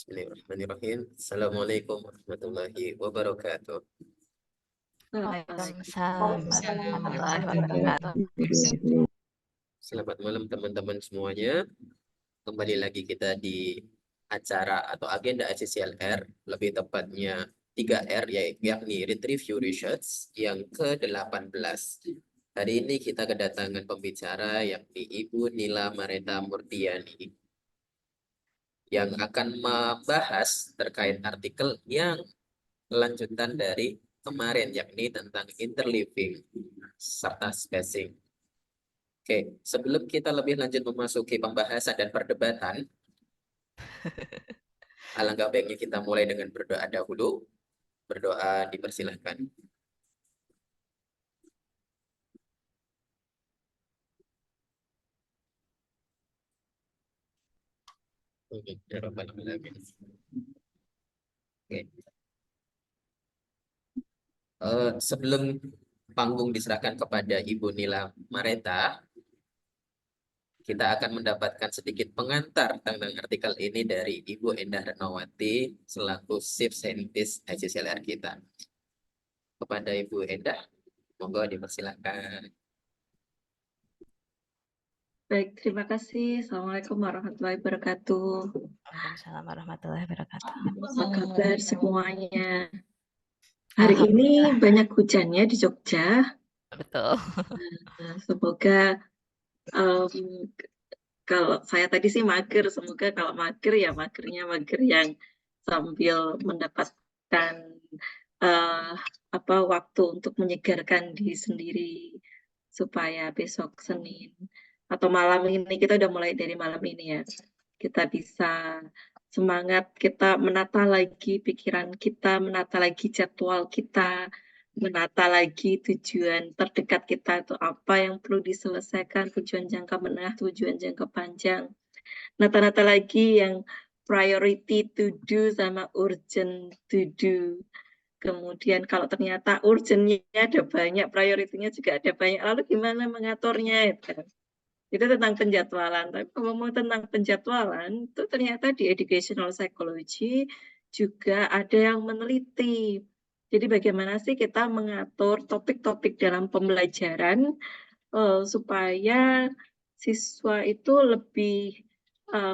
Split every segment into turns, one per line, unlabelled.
Bismillahirrahmanirrahim. Assalamualaikum warahmatullahi wabarakatuh.
Waalaikumsalam warahmatullahi wabarakatuh.
Selamat malam teman-teman semuanya. Kembali lagi kita di acara atau agenda ICCLR, lebih tepatnya 3R, yakni Retrieve Your Research yang ke-18. Hari ini kita kedatangan pembicara yakni Ibu Nila Mareta Murtiani yang akan membahas terkait artikel yang lanjutan dari kemarin, yakni tentang interleaving serta spacing. Oke, sebelum kita lebih lanjut memasuki pembahasan dan perdebatan, alangkah baiknya kita mulai dengan berdoa dahulu. Berdoa dipersilahkan. Ya Rabbal Alamin. Oke. Sebelum panggung diserahkan kepada Ibu Nila Mareta, kita akan mendapatkan sedikit pengantar tentang artikel ini dari Ibu Endah Renawati selaku Chief Scientist ICCLR kita. Kepada Ibu Endah, monggo dipersilakan.
Baik, terima kasih. Assalamualaikum warahmatullahi wabarakatuh.
Waalaikumsalam warahmatullahi wabarakatuh.
Apa kabar semuanya? Hari ini banyak hujannya di Jogja.
Betul.
Semoga kalau saya tadi sih mager, semoga kalau mager ya magernya mager yang sambil mendapatkan waktu untuk menyegarkan diri sendiri supaya besok Senin atau malam ini, kita udah mulai dari malam ini ya, kita bisa semangat, kita menata lagi pikiran kita, menata lagi jadwal kita, menata lagi tujuan terdekat kita itu apa yang perlu diselesaikan, tujuan jangka menengah, tujuan jangka panjang. Nata-nata lagi yang priority to do sama urgent to do. Kemudian kalau ternyata urgentnya ada banyak, prioritinya juga ada banyak, lalu gimana mengaturnya itu? Itu tentang penjadwalan. Tapi kalau ngomong tentang penjadwalan, itu ternyata di educational psychology juga ada yang meneliti. Jadi bagaimana sih kita mengatur topik-topik dalam pembelajaran supaya siswa itu lebih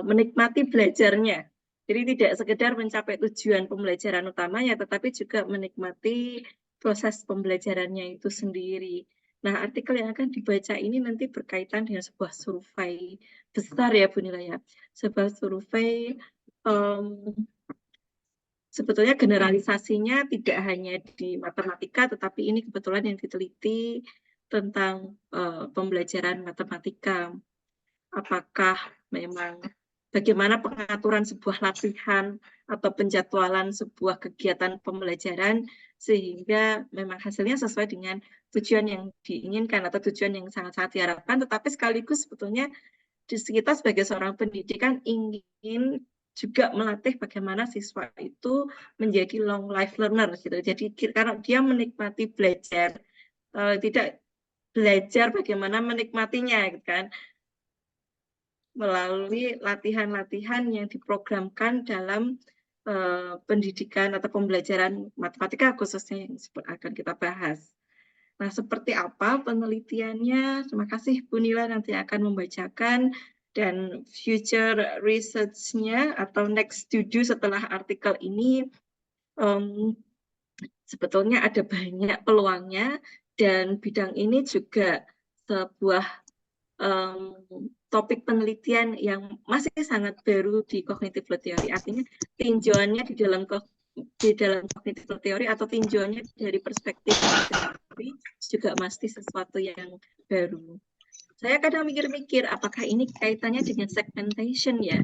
menikmati belajarnya. Jadi tidak sekedar mencapai tujuan pembelajaran utamanya, tetapi juga menikmati proses pembelajarannya itu sendiri. Nah, artikel yang akan dibaca ini nanti berkaitan dengan sebuah survei besar ya Bu Nila ya. Sebuah survei sebetulnya generalisasinya tidak hanya di matematika, tetapi ini kebetulan yang diteliti tentang pembelajaran matematika. Apakah memang bagaimana pengaturan sebuah latihan atau penjadwalan sebuah kegiatan pembelajaran sehingga memang hasilnya sesuai dengan tujuan yang diinginkan atau tujuan yang sangat-sangat diharapkan, tetapi sekaligus sebetulnya kita sebagai seorang pendidikan ingin juga melatih bagaimana siswa itu menjadi long life learner gitu. Jadi karena dia menikmati belajar, tidak belajar bagaimana menikmatinya gitu kan, melalui latihan-latihan yang diprogramkan dalam pendidikan atau pembelajaran matematika khususnya yang akan kita bahas. Nah, seperti apa penelitiannya? Terima kasih Bu Nila nanti akan membacakan, dan future research-nya atau next to do setelah artikel ini sebetulnya ada banyak peluangnya, dan bidang ini juga sebuah topik penelitian yang masih sangat baru di cognitive theory. Artinya tinjauannya di dalam cognitive theory atau tinjauannya dari perspektif teori juga masih sesuatu yang baru. Saya kadang mikir-mikir apakah ini kaitannya dengan segmentation ya,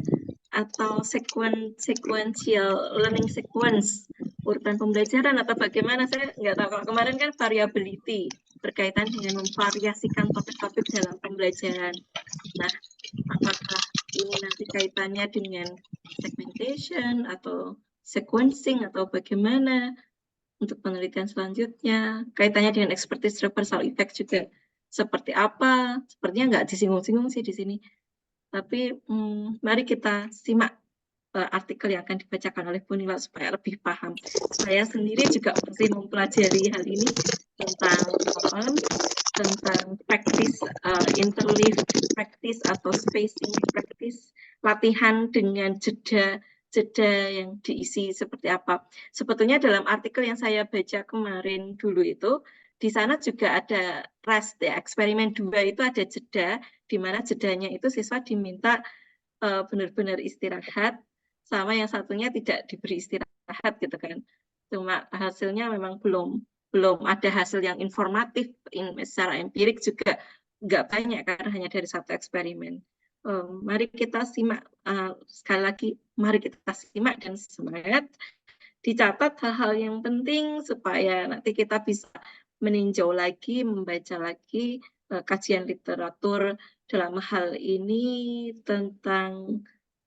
atau sequential learning sequence, urutan pembelajaran, atau bagaimana, saya nggak tahu. Kalau kemarin kan variability, berkaitan dengan memvariasikan topik-topik dalam pembelajaran. Nah, apakah ini nanti kaitannya dengan segmentation atau sequencing atau bagaimana untuk penelitian selanjutnya? Kaitannya dengan expertise reversal effect juga seperti apa? Sepertinya nggak disinggung-singgung sih di sini. Tapi mari kita simak artikel yang akan dibacakan oleh Bu Nila supaya lebih paham. Saya sendiri juga masih mempelajari hal ini tentang practice interleave practice atau spacing practice, latihan dengan jeda yang diisi seperti apa. Sebetulnya dalam artikel yang saya baca kemarin dulu itu, di sana juga ada rest ya, eksperimen 2 itu ada jeda, di mana jedanya itu siswa diminta benar-benar istirahat, sama yang satunya tidak diberi istirahat gitu kan. Cuma hasilnya memang belum ada hasil yang informatif secara empirik juga nggak banyak karena hanya dari satu eksperimen. Mari kita simak sekali lagi, mari kita simak dan semangat dicatat hal-hal yang penting supaya nanti kita bisa meninjau lagi, membaca lagi kajian literatur dalam hal ini tentang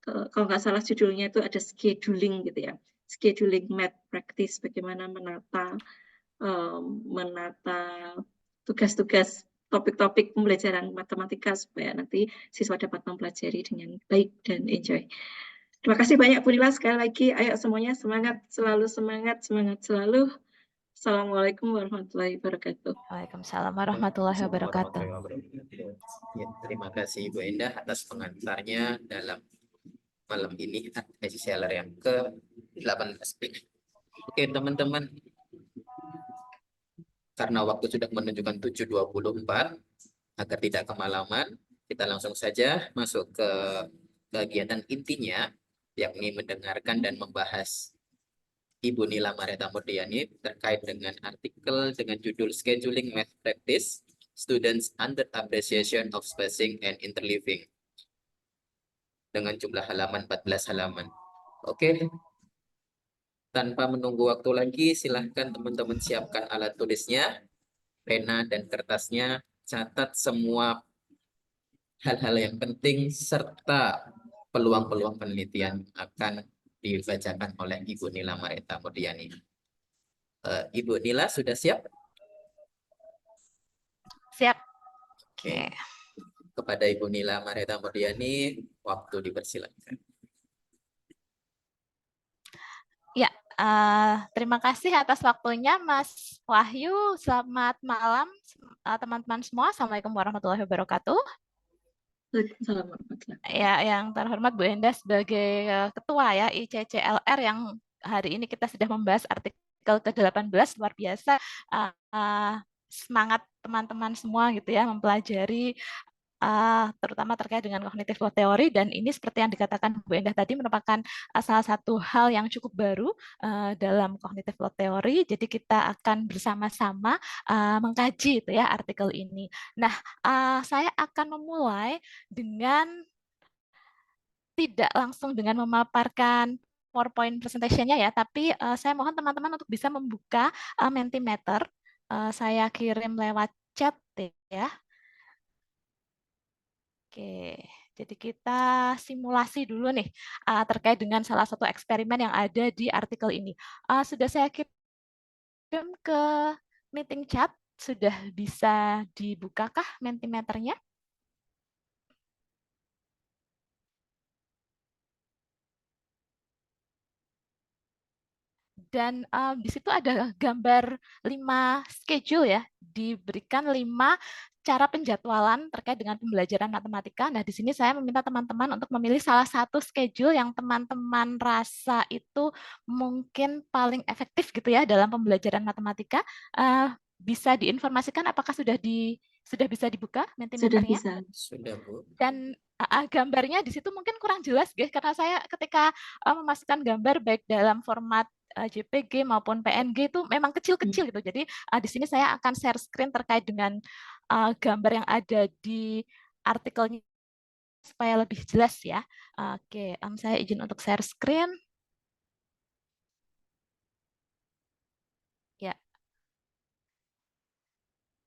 kalau nggak salah judulnya itu ada scheduling gitu ya, scheduling math practice, bagaimana menata tugas-tugas topik-topik pembelajaran matematika supaya nanti siswa dapat mempelajari dengan baik dan enjoy. Terima kasih banyak Bu Nila sekali lagi. Ayo semuanya semangat selalu, semangat selalu. Assalamualaikum warahmatullahi wabarakatuh.
Waalaikumsalam warahmatullahi wabarakatuh.
Ya, terima kasih Ibu Endah atas pengantarnya dalam malam ini SCLR yang ke-18. Oke teman-teman, karena waktu sudah menunjukkan 7.24, agar tidak kemalaman, kita langsung saja masuk ke kegiatan intinya, yakni mendengarkan dan membahas Ibu Nila Mareta Murdiani terkait dengan artikel dengan judul Scheduling Math Practice, Students Under Appreciation of Spacing and Interleaving, dengan jumlah halaman 14 halaman. Oke, tanpa menunggu waktu lagi, silahkan teman-teman siapkan alat tulisnya, pena dan kertasnya, catat semua hal-hal yang penting serta peluang-peluang penelitian akan dibacakan oleh Ibu Nila Mareta Murdiani. Ibu Nila sudah siap?
Siap.
Oke. Kepada Ibu Nila Mareta Murdiani, waktu dipersilakan.
Ya, terima kasih atas waktunya Mas Wahyu. Selamat malam teman-teman semua. Assalamualaikum warahmatullahi wabarakatuh.
Waalaikumsalam warahmatullahi wabarakatuh.
Ya, yang terhormat Bu Endah sebagai ketua ya ICCLR yang hari ini kita sudah membahas artikel ke-18, luar biasa. Semangat teman-teman semua gitu ya mempelajari terutama terkait dengan kognitif load theory, dan ini seperti yang dikatakan Bu Endah tadi merupakan salah satu hal yang cukup baru dalam kognitif load theory. Jadi kita akan bersama-sama mengkaji itu ya artikel ini. Nah, saya akan memulai dengan tidak langsung dengan memaparkan PowerPoint presentation-nya ya, tapi saya mohon teman-teman untuk bisa membuka Mentimeter. Saya kirim lewat chat ya. Oke, jadi kita simulasi dulu nih terkait dengan salah satu eksperimen yang ada di artikel ini. Sudah saya kirim ke meeting chat, sudah bisa dibukakah Mentimeternya? Dan di situ ada gambar 5 schedule ya, diberikan 5 cara penjadwalan terkait dengan pembelajaran matematika. Nah, di sini saya meminta teman-teman untuk memilih salah satu schedule yang teman-teman rasa itu mungkin paling efektif gitu ya dalam pembelajaran matematika. Bisa diinformasikan apakah sudah bisa dibuka Mentimeternya?
Sudah bisa.
Sudah, Bu.
Dan gambarnya di situ mungkin kurang jelas guys, karena saya ketika memasukkan gambar baik dalam format JPG maupun PNG itu memang kecil-kecil gitu. Jadi di sini saya akan share screen terkait dengan gambar yang ada di artikelnya supaya lebih jelas ya. Oke, saya izin untuk share screen. Ya.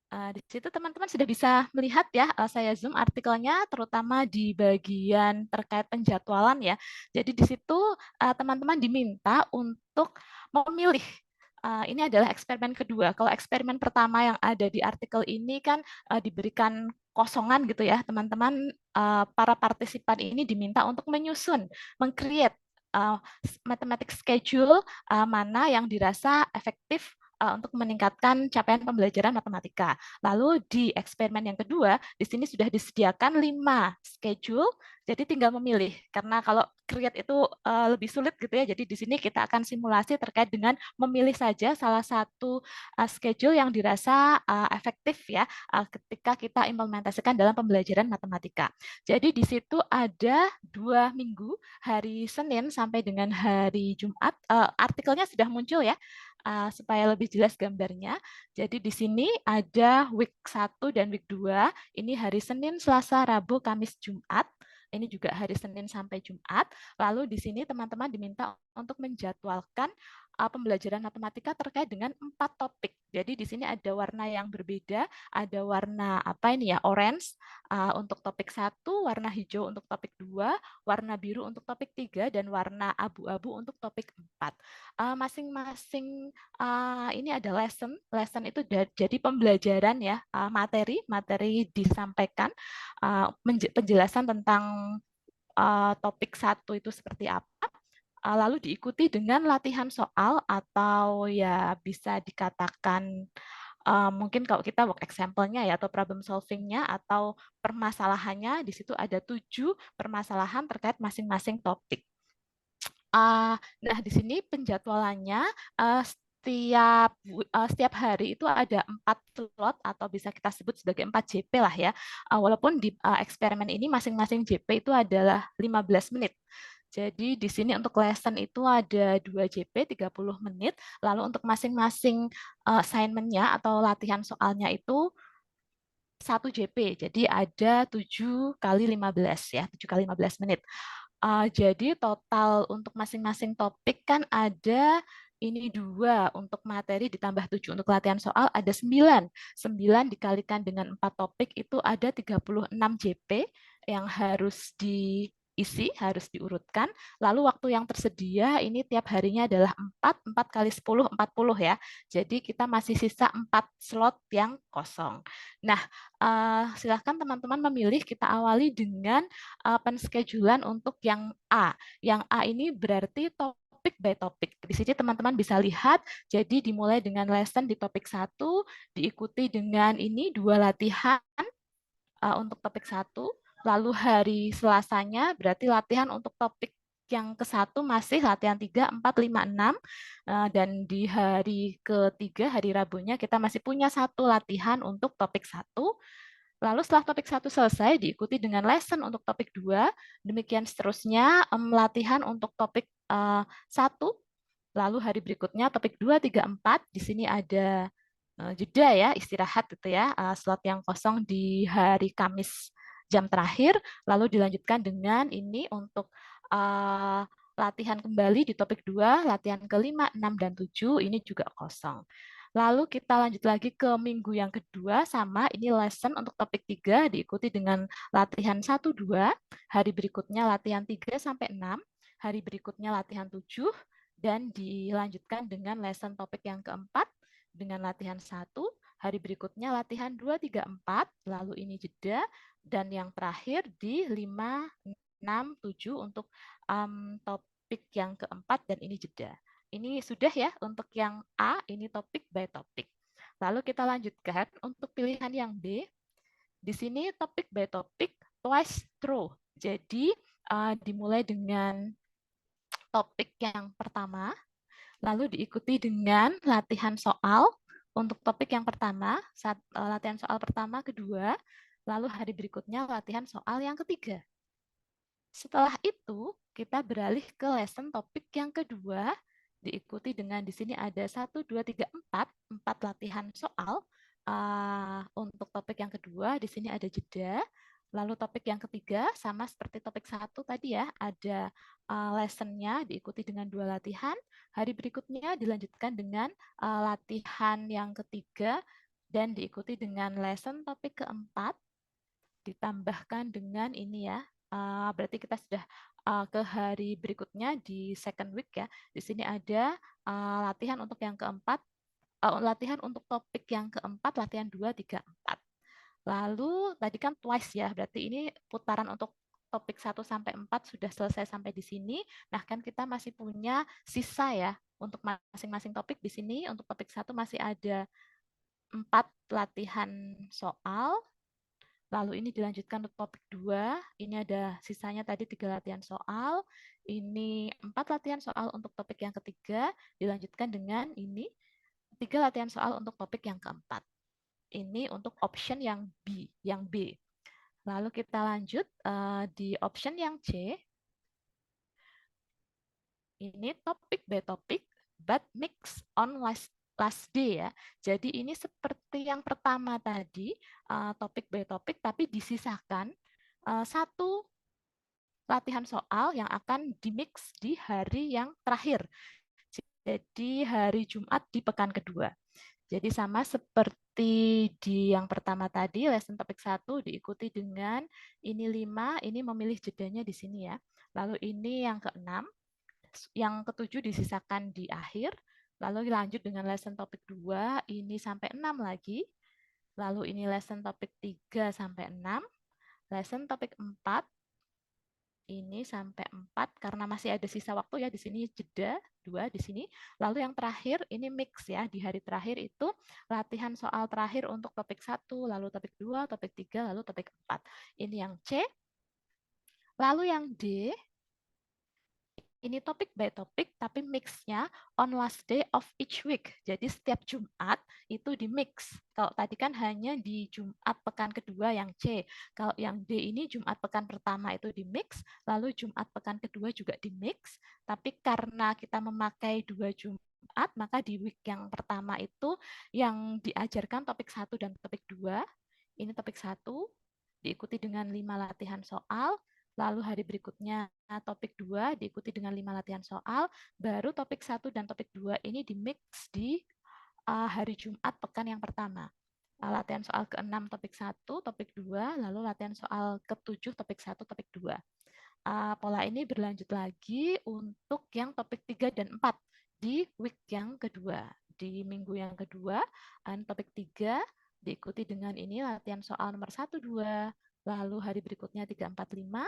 Di situ teman-teman sudah bisa melihat ya, saya zoom artikelnya terutama di bagian terkait penjadwalan ya. Jadi di situ teman-teman diminta untuk memilih. Ini adalah eksperimen kedua. Kalau eksperimen pertama yang ada di artikel ini kan diberikan kosongan gitu ya, teman-teman para partisipan ini diminta untuk menyusun, meng-create mathematics schedule mana yang dirasa efektif untuk meningkatkan capaian pembelajaran matematika. Lalu di eksperimen yang kedua, di sini sudah disediakan 5 schedule, jadi tinggal memilih. Karena kalau create itu lebih sulit gitu ya, jadi di sini kita akan simulasi terkait dengan memilih saja salah satu schedule yang dirasa efektif ya ketika kita implementasikan dalam pembelajaran matematika. Jadi di situ ada 2 minggu, hari Senin sampai dengan hari Jumat. Artikelnya sudah muncul ya, supaya lebih jelas gambarnya. Jadi di sini ada week 1 dan week 2. Ini hari Senin, Selasa, Rabu, Kamis, Jumat. Ini juga hari Senin sampai Jumat. Lalu di sini teman-teman diminta untuk menjadwalkan pembelajaran matematika terkait dengan 4 topik. Jadi di sini ada warna yang berbeda, ada warna apa ini ya, orange untuk topik 1, warna hijau untuk topik 2, warna biru untuk topik 3, dan warna abu-abu untuk topik 4. Masing-masing ini ada lesson. Lesson itu jadi pembelajaran ya, materi disampaikan, penjelasan tentang topik 1 itu seperti apa. Lalu diikuti dengan latihan soal atau ya bisa dikatakan mungkin kalau kita work example-nya ya atau problem solving-nya atau permasalahannya, di situ ada 7 permasalahan terkait masing-masing topik. Nah, di sini penjadwalannya setiap hari itu ada 4 slot atau bisa kita sebut sebagai 4 JP lah ya. Walaupun di eksperimen ini masing-masing JP itu adalah 15 menit. Jadi di sini untuk lesson itu ada 2 JP 30 menit, lalu untuk masing-masing assignment-nya atau latihan soalnya itu 1 JP. Jadi ada 7 kali 15 ya, 7 kali 15 menit. Jadi total untuk masing-masing topik kan ada ini 2 untuk materi ditambah 7 untuk latihan soal ada 9. 9 dikalikan dengan 4 topik itu ada 36 JP yang harus diisi, harus diurutkan. Lalu waktu yang tersedia ini tiap harinya adalah 4 kali 10, 40 ya. Jadi kita masih sisa 4 slot yang kosong. Nah, silakan teman-teman memilih, kita awali dengan penschedulan untuk yang A. Yang A ini berarti topik by topik. Di sini teman-teman bisa lihat, jadi dimulai dengan lesson di topik 1, diikuti dengan ini 2 latihan untuk topik 1, lalu hari Selasanya berarti latihan untuk topik yang ke-1 masih latihan 3, 4, 5, 6, dan di hari ketiga, hari Rabunya, kita masih punya 1 latihan untuk topik 1. Lalu setelah topik 1 selesai, diikuti dengan lesson untuk topik 2, demikian seterusnya latihan untuk topik 1, lalu hari berikutnya topik 2, 3, 4, di sini ada jeda ya, istirahat gitu ya, slot yang kosong di hari Kamis jam terakhir, lalu dilanjutkan dengan ini untuk latihan kembali di topik 2, latihan ke-5, 6, dan 7, ini juga kosong. Lalu kita lanjut lagi ke minggu yang kedua, sama ini lesson untuk topik 3, diikuti dengan latihan 1, 2, hari berikutnya latihan 3 sampai 6, hari berikutnya latihan 7, dan dilanjutkan dengan lesson topik yang keempat, dengan latihan 1, hari berikutnya latihan 2, 3, 4, lalu ini jeda, dan yang terakhir di 5, 6, 7 untuk topik yang keempat, dan ini jeda. Ini sudah ya untuk yang A, ini topik by topik. Lalu kita lanjutkan untuk pilihan yang B. Di sini topik by topik twice through. Jadi dimulai dengan topik yang pertama, lalu diikuti dengan latihan soal untuk topik yang pertama, latihan soal pertama, kedua, lalu hari berikutnya latihan soal yang ketiga. Setelah itu, kita beralih ke lesson topik yang kedua, diikuti dengan di sini ada 1, 2, 3, 4 latihan soal. Untuk topik yang kedua, di sini ada jeda. Lalu topik yang ketiga, sama seperti topik 1 tadi ya, ada lesson-nya diikuti dengan 2 latihan. Hari berikutnya dilanjutkan dengan latihan yang ketiga, dan diikuti dengan lesson topik keempat, ditambahkan dengan ini ya, berarti kita sudah ke hari berikutnya di second week ya. Di sini ada latihan untuk yang keempat, latihan untuk topik yang keempat, latihan 2, 3, 4. Lalu tadi kan twice ya, berarti ini putaran untuk topik 1 sampai 4 sudah selesai sampai di sini. Nah, kan kita masih punya sisa ya untuk masing-masing topik di sini. Untuk topik 1 masih ada 4 latihan soal. Lalu ini dilanjutkan untuk topik 2. Ini ada sisanya tadi 3 latihan soal. Ini 4 latihan soal untuk topik yang ketiga. Dilanjutkan dengan ini 3 latihan soal untuk topik yang keempat. Ini untuk option yang B. Lalu kita lanjut di option yang C. Ini topik by topik, but mix on last day ya. Jadi ini seperti yang pertama tadi, topik by topik, tapi disisakan satu latihan soal yang akan dimix di hari yang terakhir. Jadi hari Jumat di pekan kedua. Jadi sama seperti di yang pertama tadi, lesson topik 1 diikuti dengan ini 5, ini memilih jedanya di sini ya. Lalu ini yang ke-6, yang ke-7 disisakan di akhir. Lalu lanjut dengan lesson topik 2, ini sampai 6 lagi. Lalu ini lesson topik 3 sampai 6. Lesson topik 4, ini sampai 4 karena masih ada sisa waktu ya, di sini jeda 2 di sini. Lalu yang terakhir ini mix ya, di hari terakhir itu latihan soal terakhir untuk topik 1, lalu topik 2, topik 3, lalu topik 4. Ini yang C. Lalu yang D, ini topik by topik, tapi mix-nya on last day of each week. Jadi setiap Jumat itu di mix. Kalau tadi kan hanya di Jumat pekan kedua yang C. Kalau yang D ini Jumat pekan pertama itu di mix, lalu Jumat pekan kedua juga di mix. Tapi karena kita memakai 2 Jumat, maka di week yang pertama itu yang diajarkan topik 1 dan topik 2. Ini topik 1, diikuti dengan 5 latihan soal. Lalu hari berikutnya topik 2 diikuti dengan 5 latihan soal, baru topik 1 dan topik 2 ini dimix di hari Jumat pekan yang pertama. Latihan soal ke-6 topik 1, topik 2, lalu latihan soal ke-7 topik 1, topik 2. Pola ini berlanjut lagi untuk yang topik 3 dan 4 di week yang kedua. Di minggu yang kedua, topik 3 diikuti dengan ini latihan soal nomor 1, 2, lalu hari berikutnya 3, 4, 5,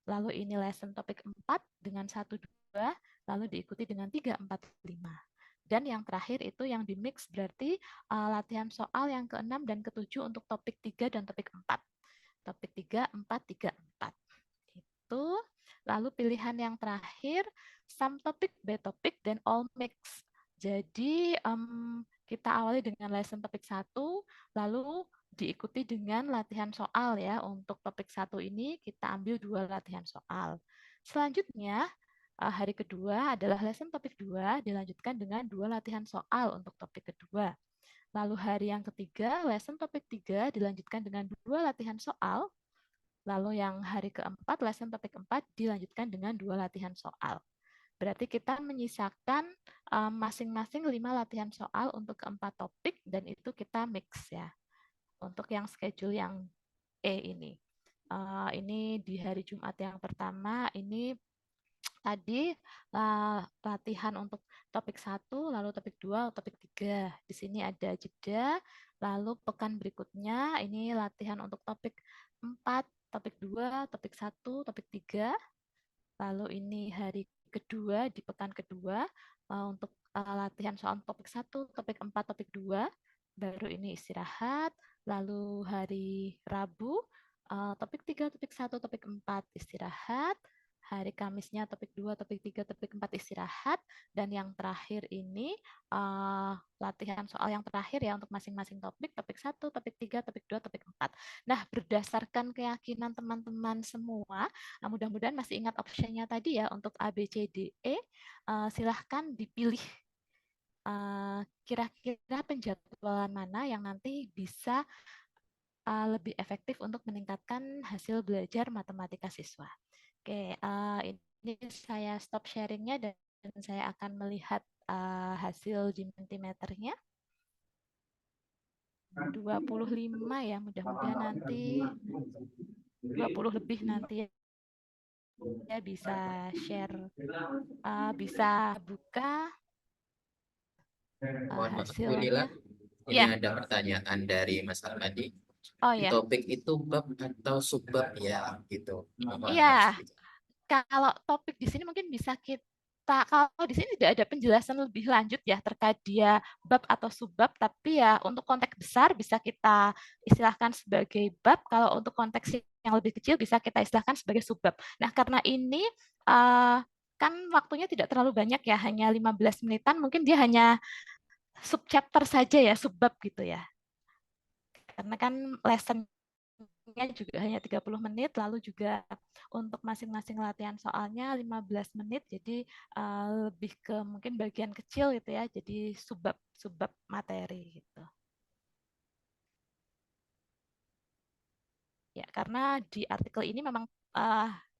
lalu ini lesson topik 4 dengan 1, 2, lalu diikuti dengan 3, 4, 5. Dan yang terakhir itu yang dimix berarti latihan soal yang ke-6 dan ke-7 untuk topik 3 dan topik 4. Topik 3, 4, 3, 4. Itu. Lalu pilihan yang terakhir, some topic by topic, then all mix. Jadi kita awali dengan lesson topik 1, lalu diikuti dengan latihan soal ya. Untuk topik 1 ini kita ambil 2 latihan soal. Selanjutnya, hari kedua adalah lesson topik 2, dilanjutkan dengan 2 latihan soal untuk topik kedua. Lalu hari yang ketiga, lesson topik 3, dilanjutkan dengan 2 latihan soal. Lalu yang hari keempat, lesson topik 4, dilanjutkan dengan 2 latihan soal. Berarti kita menyisakan masing-masing 5 latihan soal untuk keempat topik, dan itu kita mix ya. Untuk yang schedule yang E ini. Ini di hari Jumat yang pertama, ini tadi latihan untuk topik 1, lalu topik 2, topik 3. Di sini ada jeda, lalu pekan berikutnya ini latihan untuk topik 4, topik 2, topik 1, topik 3. Lalu ini hari kedua di pekan kedua untuk latihan soal topik 1, topik 4, topik 2. Baru ini istirahat. Lalu hari Rabu topik 3, topik 1, topik 4 istirahat. Hari Kamisnya topik 2, topik 3, topik 4 istirahat. Dan yang terakhir ini latihan soal yang terakhir ya untuk masing-masing topik 1, topik 3, topik 2, topik 4. Nah, berdasarkan keyakinan teman-teman semua, mudah-mudahan masih ingat optionnya tadi ya untuk A, B, C, D, E. Silahkan dipilih kira-kira penjadwalan mana yang nanti bisa lebih efektif untuk meningkatkan hasil belajar matematika siswa. Oke, ini saya stop sharingnya dan saya akan melihat hasil Gmentimeternya. 25 ya, mudah-mudahan nanti 20 lebih nanti ya bisa share, bisa buka
Mohon maaf, Bu
hasilnya.
Lila. Ini
Ya,
ada pertanyaan dari Mas Almadi.
Oh
Di
ya,
topik itu bab atau subbab ya gitu.
iya. Kalau topik di sini mungkin bisa kita, kalau di sini tidak ada penjelasan lebih lanjut ya terkait dia bab atau subbab, tapi ya untuk konteks besar bisa kita istilahkan sebagai bab, kalau untuk konteks yang lebih kecil bisa kita istilahkan sebagai subbab. Nah, karena ini kan waktunya tidak terlalu banyak ya, hanya 15 menitan, mungkin dia hanya subchapter saja ya, subbab gitu ya. Karena kan lesson-nya juga hanya 30 menit, lalu juga untuk masing-masing latihan soalnya 15 menit, jadi lebih ke mungkin bagian kecil gitu ya, jadi subbab materi gitu. Ya, karena di artikel ini memang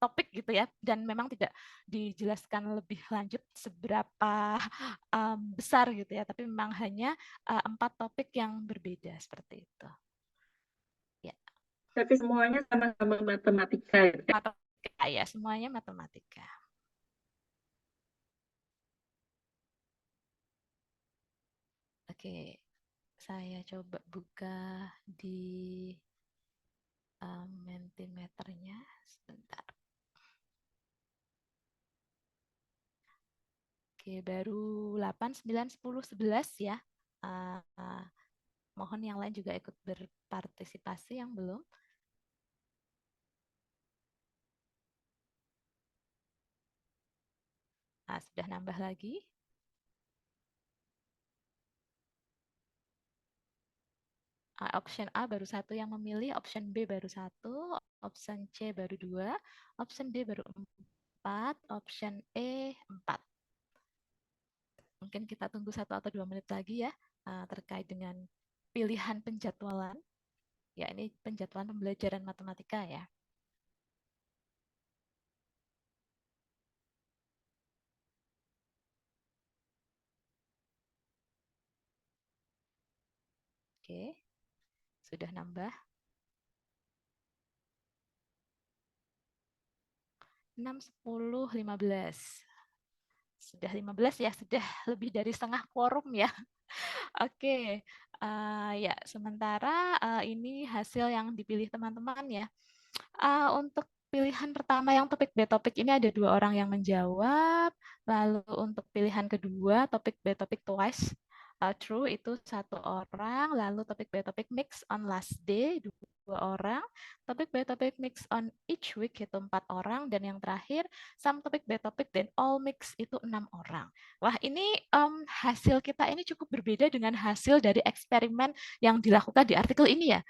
topik gitu ya, dan memang tidak dijelaskan lebih lanjut seberapa besar gitu ya, tapi memang hanya 4 topik yang berbeda seperti itu. Ya,
Tapi semuanya sama-sama matematika gitu ya.
matematika ya, semuanya matematika. Oke, saya coba buka di Mentimeternya sebentar. Oke, baru 8, 9, 10, 11 ya. Mohon yang lain juga ikut berpartisipasi yang belum. Nah, sudah nambah lagi. Option A baru 1 yang memilih, option B baru 1, option C baru 2, option D baru 4, option E 4. Mungkin kita tunggu 1 atau 2 menit lagi ya, terkait dengan pilihan penjadwalan. Ya, ini penjadwalan pembelajaran matematika ya. Oke, sudah nambah. 6, 10, 15. Sudah 15 ya, sudah lebih dari setengah quorum ya. Oke, ya sementara ini hasil yang dipilih teman-teman ya. Untuk pilihan pertama yang topik B topik ini ada 2 orang yang menjawab. Lalu untuk pilihan kedua topik B topik twice true itu 1 orang. Lalu topik B topik mix on last day 2 orang. Topik B topik mix on each week itu 4 orang. Dan yang terakhir some topik B topik dan all mix itu 6 orang. Wah, ini hasil kita ini cukup berbeda dengan hasil dari eksperimen yang dilakukan di artikel ini ya.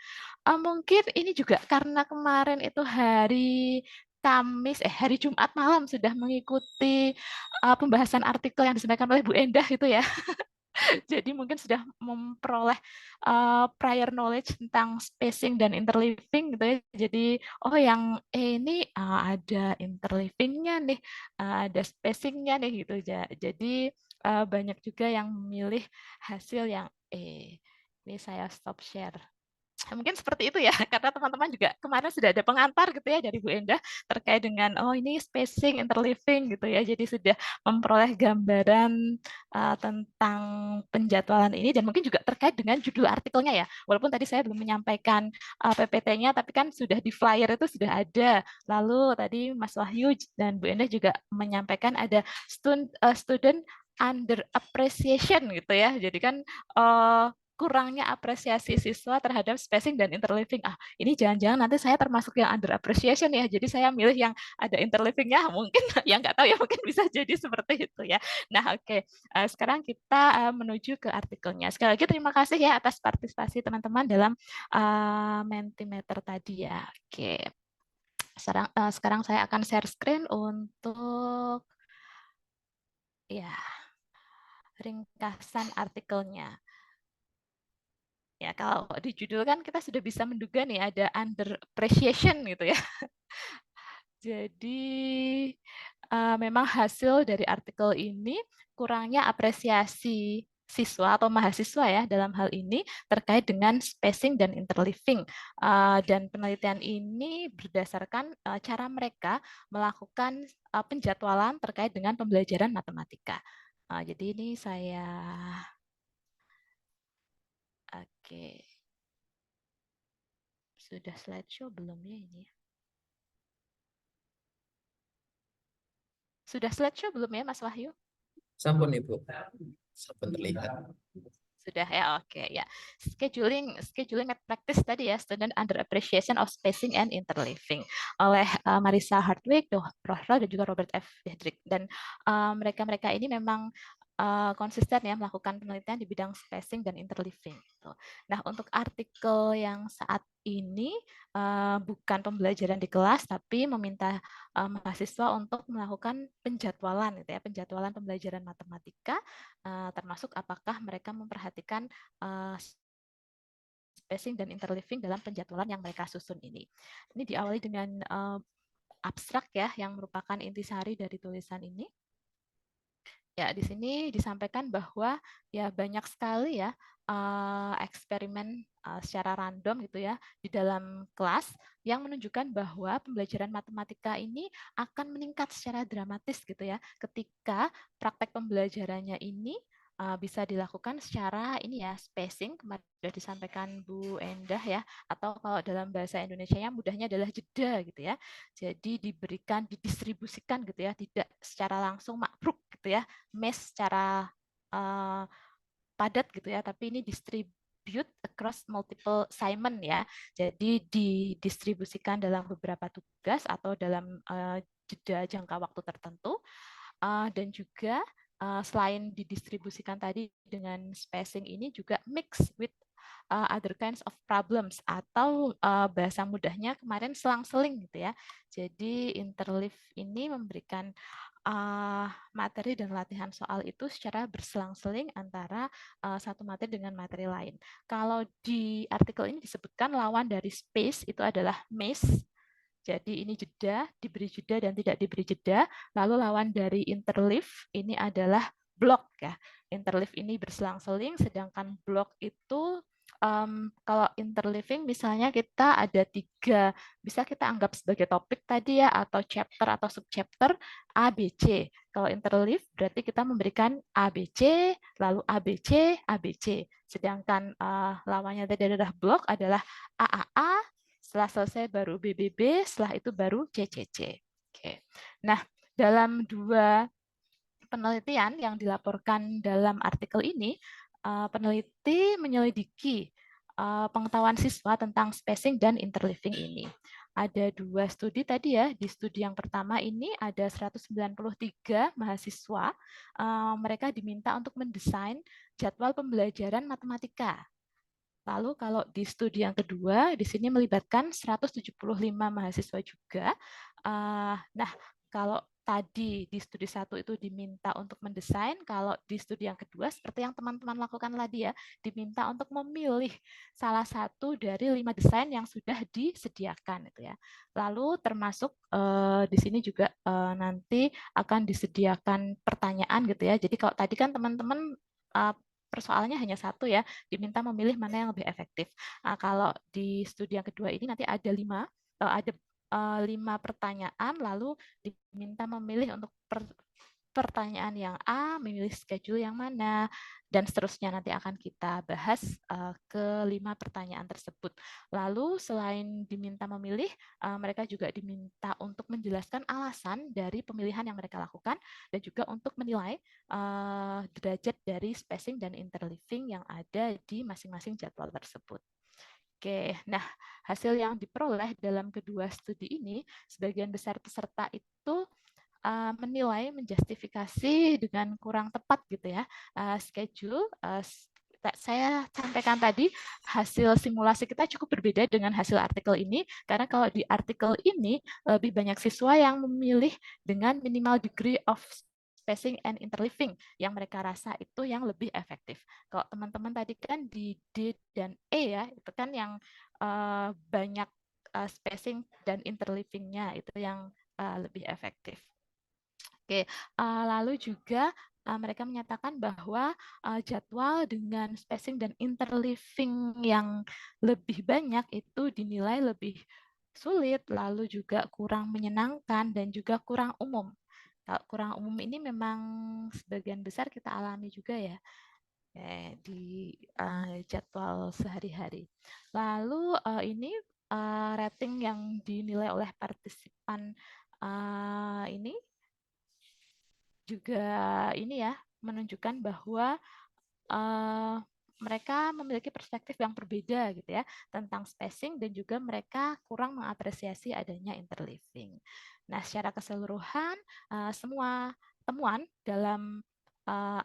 Mungkin ini juga karena kemarin itu hari Jumat malam sudah mengikuti pembahasan artikel yang disampaikan oleh Bu Endah itu ya. Jadi mungkin sudah memperoleh prior knowledge tentang spacing dan interleaving gitu ya. Jadi oh yang ini ada interleavingnya nih, ada spacingnya nih gitu. Jadi banyak juga yang memilih hasil yang ini saya stop share. Mungkin seperti itu ya, karena teman-teman juga kemarin sudah ada pengantar gitu ya dari Bu Endah terkait dengan oh ini spacing, interleaving gitu ya. Jadi sudah memperoleh gambaran tentang penjadwalan ini dan mungkin juga terkait dengan judul artikelnya ya. Walaupun tadi saya belum menyampaikan PPT-nya, tapi kan sudah di flyer itu sudah ada. Lalu tadi Mas Wahyu dan Bu Endah juga menyampaikan ada student under appreciation gitu ya. Jadi kan kurangnya apresiasi siswa terhadap spacing dan interleaving. Ini jangan-jangan nanti saya termasuk yang under appreciation ya. Jadi saya milih yang ada interleavingnya. Mungkin yang nggak tahu ya, mungkin bisa jadi seperti itu ya. Nah, oke. Sekarang kita menuju ke artikelnya. Sekali lagi terima kasih ya atas partisipasi teman-teman dalam Mentimeter tadi ya. Oke. Sekarang saya akan share screen untuk ya ringkasan artikelnya. Ya, kalau di judul kan kita sudah bisa menduga nih ada under appreciation gitu ya. Jadi memang hasil dari artikel ini kurangnya apresiasi siswa atau mahasiswa ya dalam hal ini terkait dengan spacing dan interleaving. Dan penelitian ini berdasarkan cara mereka melakukan penjadwalan terkait dengan pembelajaran matematika. Jadi ini saya oke. Sudah slideshow belum ya ini? Sudah slideshow belum ya, Mas Wahyu?
Sampun Ibu. Sampun terlihat.
Sudah ya, oke ya. Scheduling method practice tadi ya, student under appreciation of spacing and interleaving oleh Marisa Hardwick, Rohra dan juga Robert F. Dedrick. Dan mereka-mereka ini memang konsisten ya melakukan penelitian di bidang spacing dan interleaving. Gitu. Nah, untuk artikel yang saat ini bukan pembelajaran di kelas, tapi meminta mahasiswa untuk melakukan penjadwalan, gitu ya, penjadwalan pembelajaran matematika, termasuk apakah mereka memperhatikan spacing dan interleaving dalam penjadwalan yang mereka susun ini. Ini diawali dengan abstrak ya, yang merupakan intisari dari tulisan ini. Ya, di sini disampaikan bahwa ya banyak sekali ya eksperimen secara random gitu ya di dalam kelas yang menunjukkan bahwa pembelajaran matematika ini akan meningkat secara dramatis gitu ya ketika praktek pembelajarannya ini bisa dilakukan secara ini ya spacing, kemarin sudah disampaikan Bu Endah ya, atau kalau dalam bahasa Indonesianya mudahnya adalah jeda gitu ya. Jadi diberikan, didistribusikan gitu ya, tidak secara langsung makruk gitu ya, mesh secara padat gitu ya, tapi ini distribute across multiple assignment ya. Jadi didistribusikan dalam beberapa tugas atau dalam jeda jangka waktu tertentu. Dan juga selain didistribusikan tadi dengan spacing ini juga mix with other kinds of problems atau bahasa mudahnya kemarin selang-seling gitu ya. Jadi interleave ini memberikan materi dan latihan soal itu secara berselang-seling antara satu materi dengan materi lain. Kalau di artikel ini disebutkan lawan dari space itu adalah maze. Jadi ini jeda, diberi jeda dan tidak diberi jeda. Lalu lawan dari interleave ini adalah block ya. Interleave ini berselang-seling, sedangkan block itu kalau interleaving misalnya kita ada 3, bisa kita anggap sebagai topik tadi ya, atau chapter atau subchapter A, B, C. Kalau interleave berarti kita memberikan A, B, C, lalu A, B, C, A, B, C. Sedangkan lawannya tadi adalah block adalah A, A, A, setelah selesai baru BBB, setelah itu baru CCC. Oke. Nah, dalam 2 penelitian yang dilaporkan dalam artikel ini, peneliti menyelidiki pengetahuan siswa tentang spacing dan interleaving ini. Ada 2 studi tadi ya. Di studi yang pertama ini ada 193 mahasiswa. Mereka diminta untuk mendesain jadwal pembelajaran matematika. Lalu kalau di studi yang kedua, di sini melibatkan 175 mahasiswa juga. Nah, kalau tadi di studi 1 itu diminta untuk mendesain, kalau di studi yang kedua, seperti yang teman-teman lakukan tadi ya, diminta untuk memilih salah satu dari 5 desain yang sudah disediakan. Gitu ya. Lalu termasuk di sini juga nanti akan disediakan pertanyaan gitu ya. Jadi kalau tadi kan teman-teman persoalannya hanya 1 ya, diminta memilih mana yang lebih efektif. Kalau di studi yang kedua ini nanti ada 5 pertanyaan, lalu diminta memilih untuk pertanyaan yang A, memilih schedule yang mana, dan seterusnya nanti akan kita bahas ke 5 pertanyaan tersebut. Lalu selain diminta memilih, mereka juga diminta untuk menjelaskan alasan dari pemilihan yang mereka lakukan, dan juga untuk menilai derajat dari spacing dan interleaving yang ada di masing-masing jadwal tersebut. Oke, nah hasil yang diperoleh dalam kedua studi ini, sebagian besar peserta itu menilai, menjustifikasi dengan kurang tepat gitu ya schedule. Saya sampaikan tadi hasil simulasi kita cukup berbeda dengan hasil artikel ini, karena kalau di artikel ini lebih banyak siswa yang memilih dengan minimal degree of spacing and interleaving yang mereka rasa itu yang lebih efektif. Kalau teman-teman tadi kan di D dan E ya, itu kan yang banyak spacing dan interleavingnya itu yang lebih efektif. Oke, lalu juga mereka menyatakan bahwa jadwal dengan spacing dan interleaving yang lebih banyak itu dinilai lebih sulit, lalu juga kurang menyenangkan dan juga kurang umum. Kurang umum ini memang sebagian besar kita alami juga ya di jadwal sehari-hari. Lalu ini rating yang dinilai oleh partisipan ini juga ini ya menunjukkan bahwa mereka memiliki perspektif yang berbeda gitu ya tentang spacing dan juga mereka kurang mengapresiasi adanya interleaving. Nah, secara keseluruhan semua temuan dalam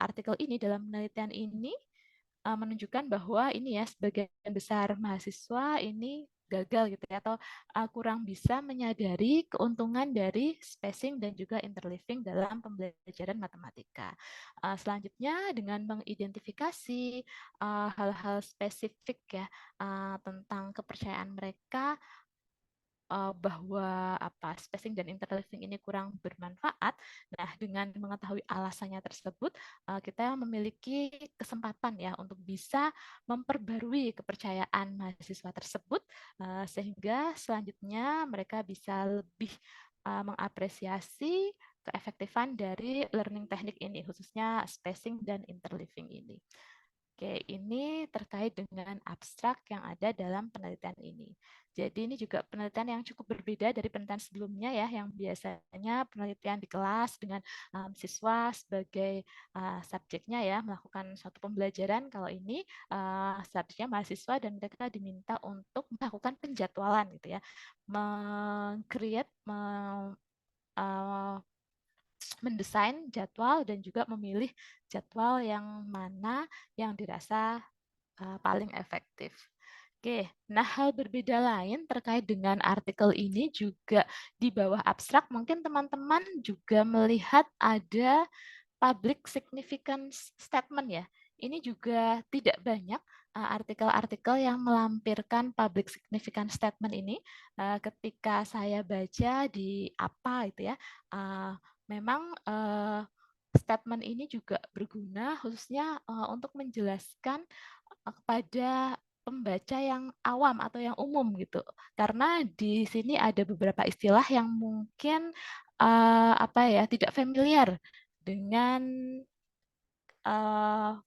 artikel ini, dalam penelitian ini menunjukkan bahwa ini ya sebagian besar mahasiswa ini gagal gitu ya atau kurang bisa menyadari keuntungan dari spacing dan juga interleaving dalam pembelajaran matematika. Selanjutnya dengan mengidentifikasi hal-hal spesifik ya tentang kepercayaan mereka bahwa spacing dan interleaving ini kurang bermanfaat. Nah, dengan mengetahui alasannya tersebut, kita memiliki kesempatan ya untuk bisa memperbarui kepercayaan mahasiswa tersebut sehingga selanjutnya mereka bisa lebih mengapresiasi keefektifan dari learning teknik ini, khususnya spacing dan interleaving ini. Oke, ini terkait dengan abstrak yang ada dalam penelitian ini. Jadi ini juga penelitian yang cukup berbeda dari penelitian sebelumnya ya, yang biasanya penelitian di kelas dengan siswa sebagai subjeknya ya, melakukan suatu pembelajaran. Kalau ini subjeknya mahasiswa dan mereka diminta untuk melakukan penjadwalan gitu ya, meng-create, mendesain jadwal dan juga memilih jadwal yang mana yang dirasa paling efektif. Oke, nah hal berbeda lain terkait dengan artikel ini juga di bawah abstrak, mungkin teman-teman juga melihat ada public significance statement ya. Ini juga tidak banyak artikel-artikel yang melampirkan public significance statement ini. Ketika saya baca di apa itu ya, memang statement ini juga berguna khususnya untuk menjelaskan kepada pembaca yang awam atau yang umum gitu. Karena di sini ada beberapa istilah yang mungkin tidak familiar dengan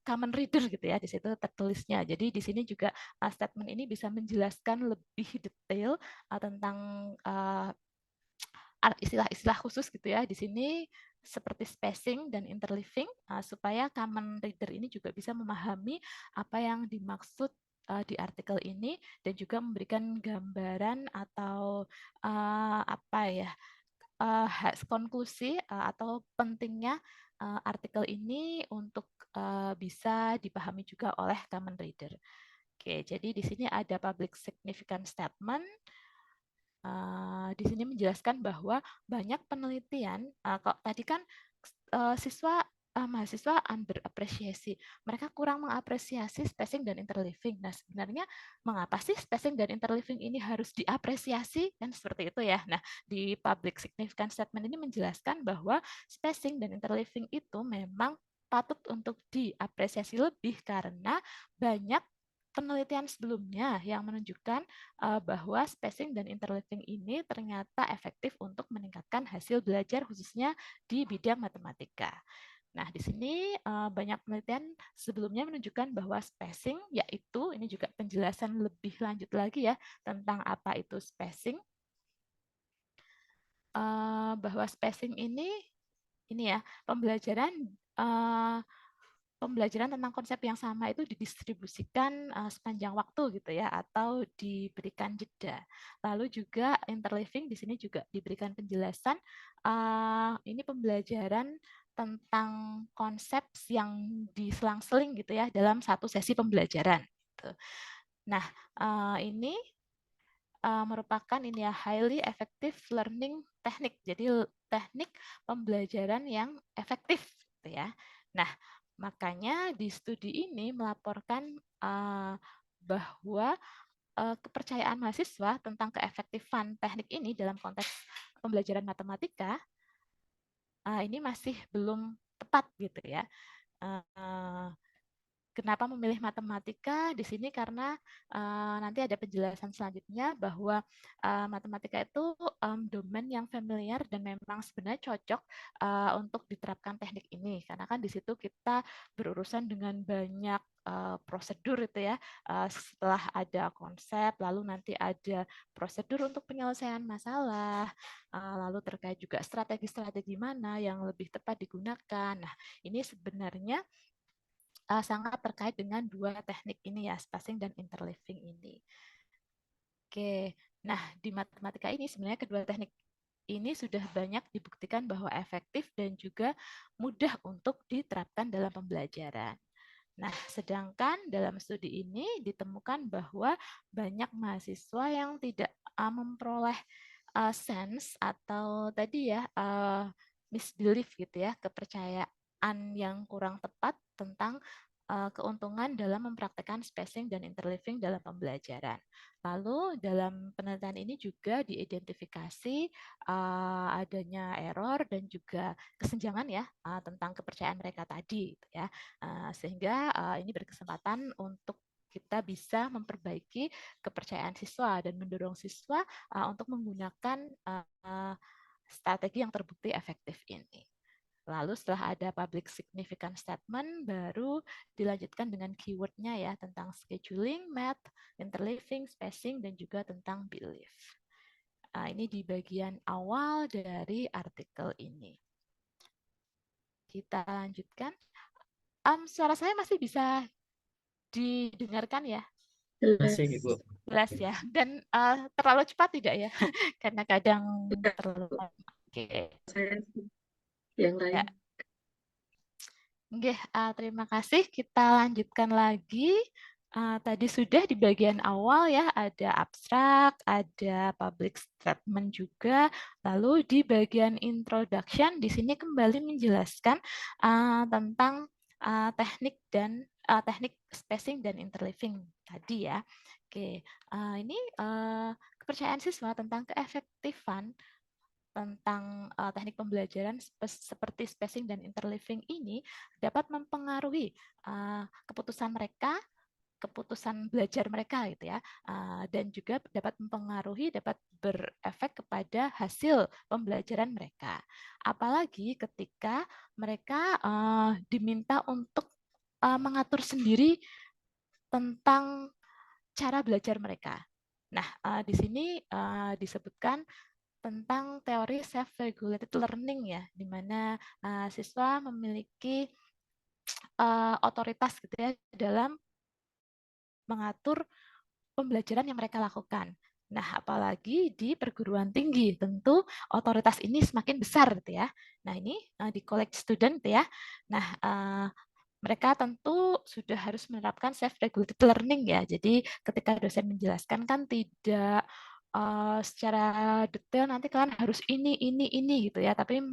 common reader gitu ya, di situ tertulisnya. Jadi di sini juga statement ini bisa menjelaskan lebih detail tentang istilah-istilah khusus gitu ya di sini seperti spacing dan interleaving supaya common reader ini juga bisa memahami apa yang dimaksud di artikel ini dan juga memberikan gambaran atau konklusi atau pentingnya artikel ini untuk bisa dipahami juga oleh common reader. Oke, jadi di sini ada public significant statement. Di sini menjelaskan bahwa banyak penelitian, kok tadi kan mahasiswa underapresiasi. Mereka kurang mengapresiasi spacing dan interleaving. Nah, sebenarnya mengapa sih spacing dan interleaving ini harus diapresiasi? Kan seperti itu ya. Nah, di public significant statement ini menjelaskan bahwa spacing dan interleaving itu memang patut untuk diapresiasi lebih karena banyak penelitian sebelumnya yang menunjukkan bahwa spacing dan interleaving ini ternyata efektif untuk meningkatkan hasil belajar khususnya di bidang matematika. Nah, di sini banyak penelitian sebelumnya menunjukkan bahwa spacing, yaitu ini juga penjelasan lebih lanjut lagi ya tentang apa itu spacing. Bahwa spacing ini ya pembelajaran tentang konsep yang sama itu didistribusikan sepanjang waktu gitu ya atau diberikan jeda. Lalu juga interleaving di sini juga diberikan penjelasan ini pembelajaran tentang konsep yang diselang-seling gitu ya dalam satu sesi pembelajaran. Gitu. Nah, ini merupakan ini ya highly effective learning teknik. Jadi teknik pembelajaran yang efektif gitu ya. Nah, makanya di studi ini melaporkan bahwa kepercayaan mahasiswa tentang keefektifan teknik ini dalam konteks pembelajaran matematika ini masih belum tepat gitu ya. Kenapa memilih matematika di sini? Karena nanti ada penjelasan selanjutnya bahwa matematika itu domain yang familiar dan memang sebenarnya cocok untuk diterapkan teknik ini. Karena kan di situ kita berurusan dengan banyak prosedur itu ya. Setelah ada konsep, lalu nanti ada prosedur untuk penyelesaian masalah, lalu terkait juga strategi-strategi mana yang lebih tepat digunakan. Nah, ini sebenarnya sangat terkait dengan dua teknik ini ya, spacing dan interleaving ini. Oke, nah di matematika ini sebenarnya kedua teknik ini sudah banyak dibuktikan bahwa efektif dan juga mudah untuk diterapkan dalam pembelajaran. Nah, sedangkan dalam studi ini ditemukan bahwa banyak mahasiswa yang tidak memperoleh sense atau tadi ya misbelief gitu ya, kepercayaan yang kurang tepat tentang keuntungan dalam mempraktekkan spacing dan interleaving dalam pembelajaran. Lalu dalam penelitian ini juga diidentifikasi adanya error dan juga kesenjangan ya tentang kepercayaan mereka tadi, gitu ya. Sehingga ini berkesempatan untuk kita bisa memperbaiki kepercayaan siswa dan mendorong siswa untuk menggunakan strategi yang terbukti efektif ini. Lalu setelah ada public significant statement, baru dilanjutkan dengan keywordnya ya, tentang scheduling, math, interleaving, spacing, dan juga tentang belief. Ini di bagian awal dari artikel ini. Kita lanjutkan. Suara saya masih bisa didengarkan ya?
Masih, Ibu.
Jelas ya. Dan terlalu cepat tidak ya? Karena kadang terlalu... Oke.
Saya yang lain.
Ya. Oke, terima kasih. Kita lanjutkan lagi. Tadi sudah di bagian awal ya, ada abstrak, ada public statement juga. Lalu di bagian introduction, di sini kembali menjelaskan tentang teknik dan teknik spacing dan interleaving tadi ya. Oke, ini kepercayaan siswa tentang keefektifan tentang teknik pembelajaran seperti spacing dan interleaving ini dapat mempengaruhi keputusan mereka, keputusan belajar mereka gitu ya, dan juga dapat mempengaruhi, dapat berefek kepada hasil pembelajaran mereka. Apalagi ketika mereka diminta untuk mengatur sendiri tentang cara belajar mereka. Nah, di sini disebutkan tentang teori self-regulated learning ya, di mana siswa memiliki otoritas gitu ya dalam mengatur pembelajaran yang mereka lakukan. Nah, apalagi di perguruan tinggi, tentu otoritas ini semakin besar gitu ya. Nah, ini di college student ya. Nah, mereka tentu sudah harus menerapkan self-regulated learning ya. Jadi ketika dosen menjelaskan kan tidak secara detail nanti kalian harus ini gitu ya. Tapi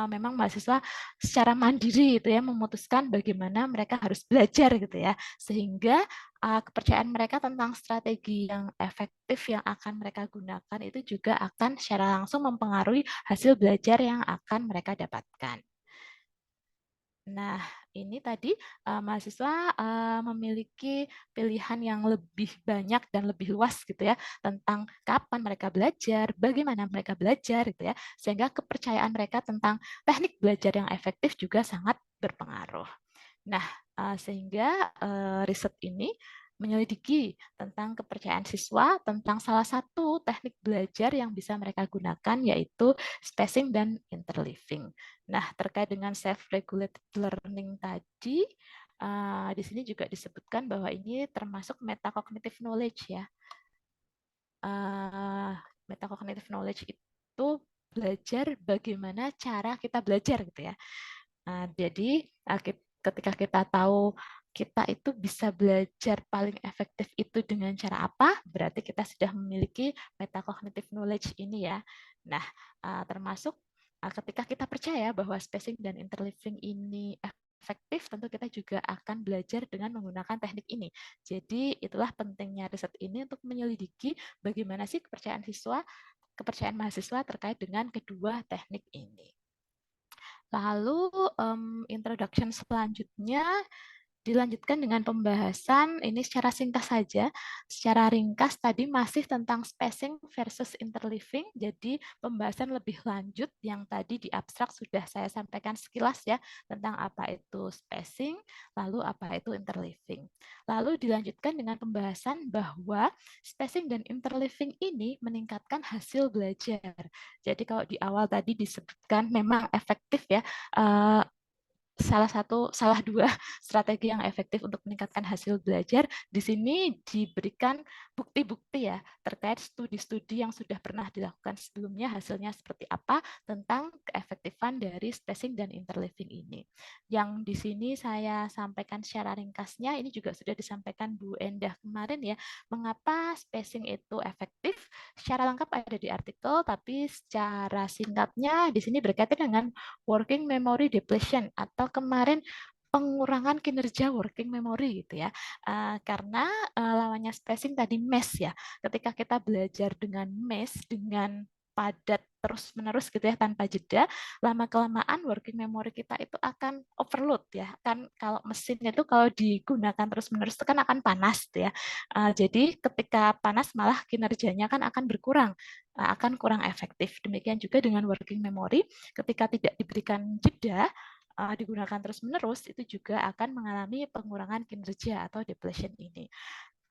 memang mahasiswa secara mandiri itu ya memutuskan bagaimana mereka harus belajar gitu ya. Sehingga kepercayaan mereka tentang strategi yang efektif yang akan mereka gunakan itu juga akan secara langsung mempengaruhi hasil belajar yang akan mereka dapatkan. Nah, ini tadi mahasiswa memiliki pilihan yang lebih banyak dan lebih luas gitu ya tentang kapan mereka belajar, bagaimana mereka belajar gitu ya, sehingga kepercayaan mereka tentang teknik belajar yang efektif juga sangat berpengaruh. Nah, sehingga riset ini menyelidiki tentang kepercayaan siswa tentang salah satu teknik belajar yang bisa mereka gunakan yaitu spacing dan interleaving. Nah, terkait dengan self-regulated learning tadi, di sini juga disebutkan bahwa ini termasuk metacognitive knowledge ya. Metacognitive knowledge itu belajar bagaimana cara kita belajar gitu ya. Jadi ketika kita tahu kita itu bisa belajar paling efektif itu dengan cara apa, berarti kita sudah memiliki metacognitive knowledge ini ya. Nah, termasuk ketika kita percaya bahwa spacing dan interleaving ini efektif, tentu kita juga akan belajar dengan menggunakan teknik ini. Jadi itulah pentingnya riset ini untuk menyelidiki bagaimana sih kepercayaan mahasiswa terkait dengan kedua teknik ini. Lalu introduction selanjutnya dilanjutkan dengan pembahasan ini secara singkat saja. Secara ringkas tadi masih tentang spacing versus interleaving. Jadi pembahasan lebih lanjut yang tadi di abstrak sudah saya sampaikan sekilas ya tentang apa itu spacing, lalu apa itu interleaving. Lalu dilanjutkan dengan pembahasan bahwa spacing dan interleaving ini meningkatkan hasil belajar. Jadi kalau di awal tadi disebutkan memang efektif ya, salah dua strategi yang efektif untuk meningkatkan hasil belajar. Di sini diberikan bukti-bukti ya terkait studi-studi yang sudah pernah dilakukan sebelumnya, hasilnya seperti apa tentang keefektifan dari spacing dan interleaving ini. Yang di sini saya sampaikan secara ringkasnya, ini juga sudah disampaikan Bu Endah kemarin ya, mengapa spacing itu efektif. Secara lengkap ada di artikel, tapi secara singkatnya di sini berkaitan dengan working memory depletion atau kemarin pengurangan kinerja working memory gitu ya. Karena lawannya spacing tadi MES ya. Ketika kita belajar dengan MES, dengan padat terus-menerus gitu ya tanpa jeda, lama-kelamaan working memory kita itu akan overload ya. Kan kalau mesin itu kalau digunakan terus-menerus itu kan akan panas gitu ya. Jadi ketika panas malah kinerjanya kan akan berkurang, akan kurang efektif. Demikian juga dengan working memory, ketika tidak diberikan jeda, digunakan terus-menerus, itu juga akan mengalami pengurangan kinerja atau depletion ini.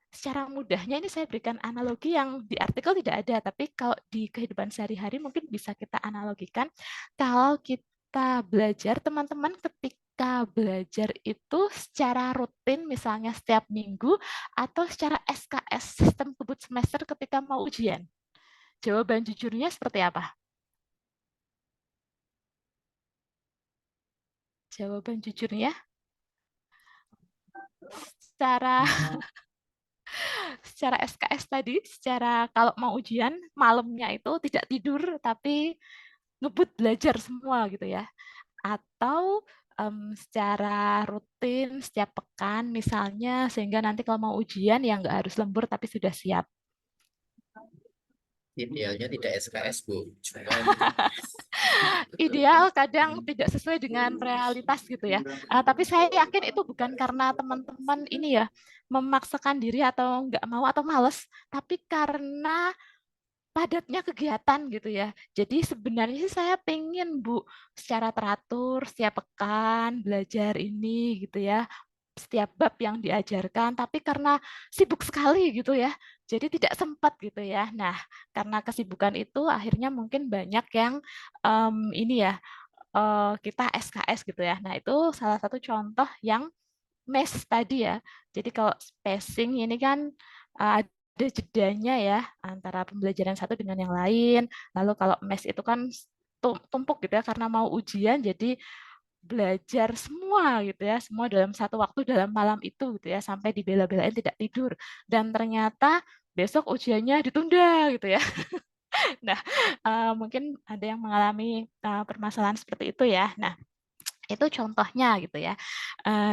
Secara mudahnya ini saya berikan analogi yang di artikel tidak ada, tapi kalau di kehidupan sehari-hari mungkin bisa kita analogikan. Kalau kita belajar, teman-teman ketika belajar itu secara rutin, misalnya setiap minggu, atau secara SKS, sistem kebut semester ketika mau ujian. Jawaban jujurnya seperti apa? Jawaban jujurnya secara secara SKS tadi, secara kalau mau ujian malamnya itu tidak tidur tapi ngebut belajar semua gitu ya. Atau secara rutin setiap pekan misalnya sehingga nanti kalau mau ujian ya nggak harus lembur tapi sudah siap.
Idealnya tidak SKS, Bu. Cuman
Ideal kadang tidak sesuai dengan realitas gitu ya. Tapi saya yakin itu bukan karena teman-teman ini ya memaksakan diri atau nggak mau atau males, tapi karena padatnya kegiatan gitu ya. Jadi sebenarnya sih saya pengen Bu secara teratur setiap pekan belajar ini gitu ya. Setiap bab yang diajarkan, tapi karena sibuk sekali gitu ya, jadi tidak sempat gitu ya. Nah, karena kesibukan itu akhirnya mungkin banyak yang ini ya kita SKS gitu ya. Nah, itu salah satu contoh yang MES tadi ya. Jadi kalau spacing ini kan ada jedanya ya antara pembelajaran satu dengan yang lain. Lalu kalau MES itu kan tumpuk gitu ya karena mau ujian jadi belajar semua gitu ya, semua dalam satu waktu dalam malam itu gitu ya sampai dibela-belain tidak tidur dan ternyata besok ujiannya ditunda gitu ya. Nah, mungkin ada yang mengalami permasalahan seperti itu ya. Nah, itu contohnya gitu ya.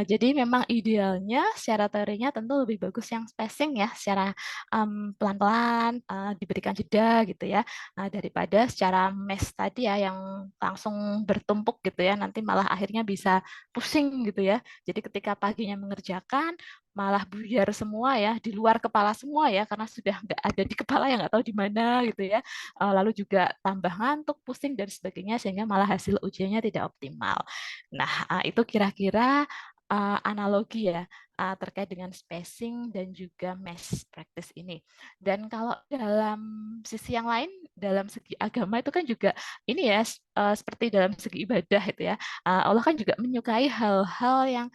Jadi memang idealnya secara teorinya tentu lebih bagus yang spacing ya, secara pelan-pelan diberikan jeda gitu ya, daripada secara mesh tadi ya yang langsung bertumpuk gitu ya, nanti malah akhirnya bisa pusing gitu ya. Jadi ketika paginya mengerjakan malah buyar semua ya, di luar kepala semua ya, karena sudah nggak ada di kepala yang nggak tahu di mana gitu ya. Lalu juga tambah ngantuk, pusing dan sebagainya sehingga malah hasil ujiannya tidak optimal. Nah, itu kira-kira analogi ya terkait dengan spacing dan juga mesh practice ini. Dan kalau dalam sisi yang lain, dalam segi agama itu kan juga ini ya seperti dalam segi ibadah itu ya. Allah kan juga menyukai hal-hal yang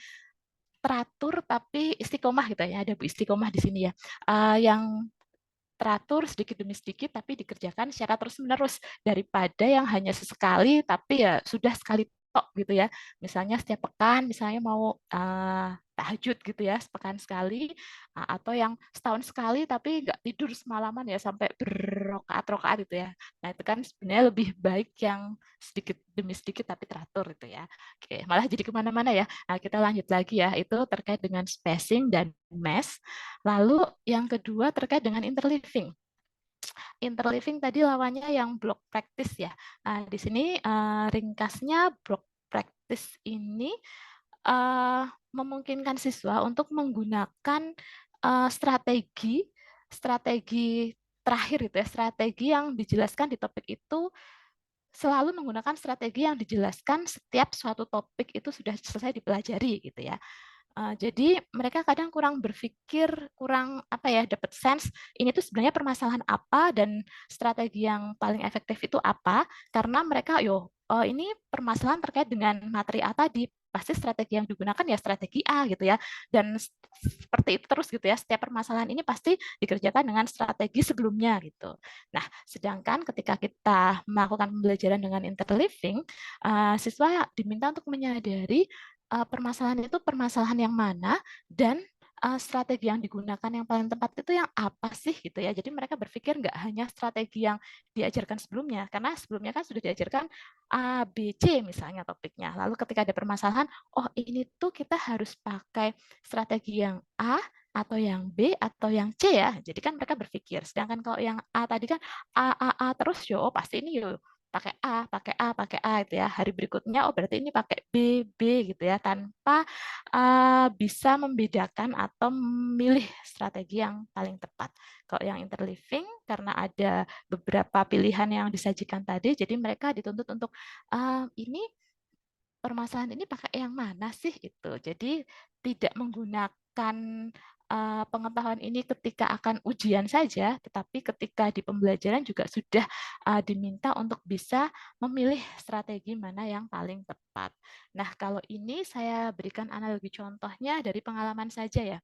teratur tapi istiqomah gitu ya. Ada Bu istiqomah di sini ya. Yang teratur sedikit demi sedikit tapi dikerjakan secara terus-menerus daripada yang hanya sesekali tapi ya sudah sekali tok gitu ya. Misalnya setiap pekan misalnya mau tahajud gitu ya sepekan sekali atau yang setahun sekali tapi nggak tidur semalaman ya sampai berrokaat-rokaat gitu ya. Nah itu kan sebenarnya lebih baik yang sedikit demi sedikit tapi teratur gitu ya. Oke, malah jadi kemana-mana ya. Nah, kita lanjut lagi ya. Itu terkait dengan spacing dan mesh. Lalu yang kedua terkait dengan interleaving. Interleaving tadi lawannya yang block practice ya. Di sini ringkasnya block practice ini memungkinkan siswa untuk menggunakan strategi terakhir itu ya, strategi yang dijelaskan di topik itu selalu menggunakan strategi yang dijelaskan setiap suatu topik itu sudah selesai dipelajari gitu ya. Jadi mereka kadang kurang berpikir, kurang apa ya, dapat sense ini tuh sebenarnya permasalahan apa dan strategi yang paling efektif itu apa, karena mereka ini permasalahan terkait dengan materi A tadi, pasti strategi yang digunakan ya strategi A gitu ya. Dan seperti itu terus gitu ya, setiap permasalahan ini pasti dikerjakan dengan strategi sebelumnya gitu. Nah, sedangkan ketika kita melakukan pembelajaran dengan interleaving, siswa diminta untuk menyadari permasalahan itu permasalahan yang mana dan strategi yang digunakan yang paling tepat itu yang apa sih gitu ya. Jadi mereka berpikir nggak hanya strategi yang diajarkan sebelumnya, karena sebelumnya kan sudah diajarkan A, B, C misalnya topiknya. Lalu ketika ada permasalahan, oh ini tuh kita harus pakai strategi yang A atau yang B atau yang C ya. Jadi kan mereka berpikir. Sedangkan kalau yang A tadi kan A terus oh pasti ini pakai A itu ya. Hari berikutnya oh berarti ini pakai B gitu ya, tanpa bisa membedakan atau memilih strategi yang paling tepat. Kalau yang interleaving karena ada beberapa pilihan yang disajikan tadi, jadi mereka dituntut untuk ini permasalahan ini pakai yang mana sih itu. Jadi tidak menggunakan pengetahuan ini ketika akan ujian saja, tetapi ketika di pembelajaran juga sudah diminta untuk bisa memilih strategi mana yang paling tepat. Nah, kalau ini saya berikan analogi contohnya dari pengalaman saja ya.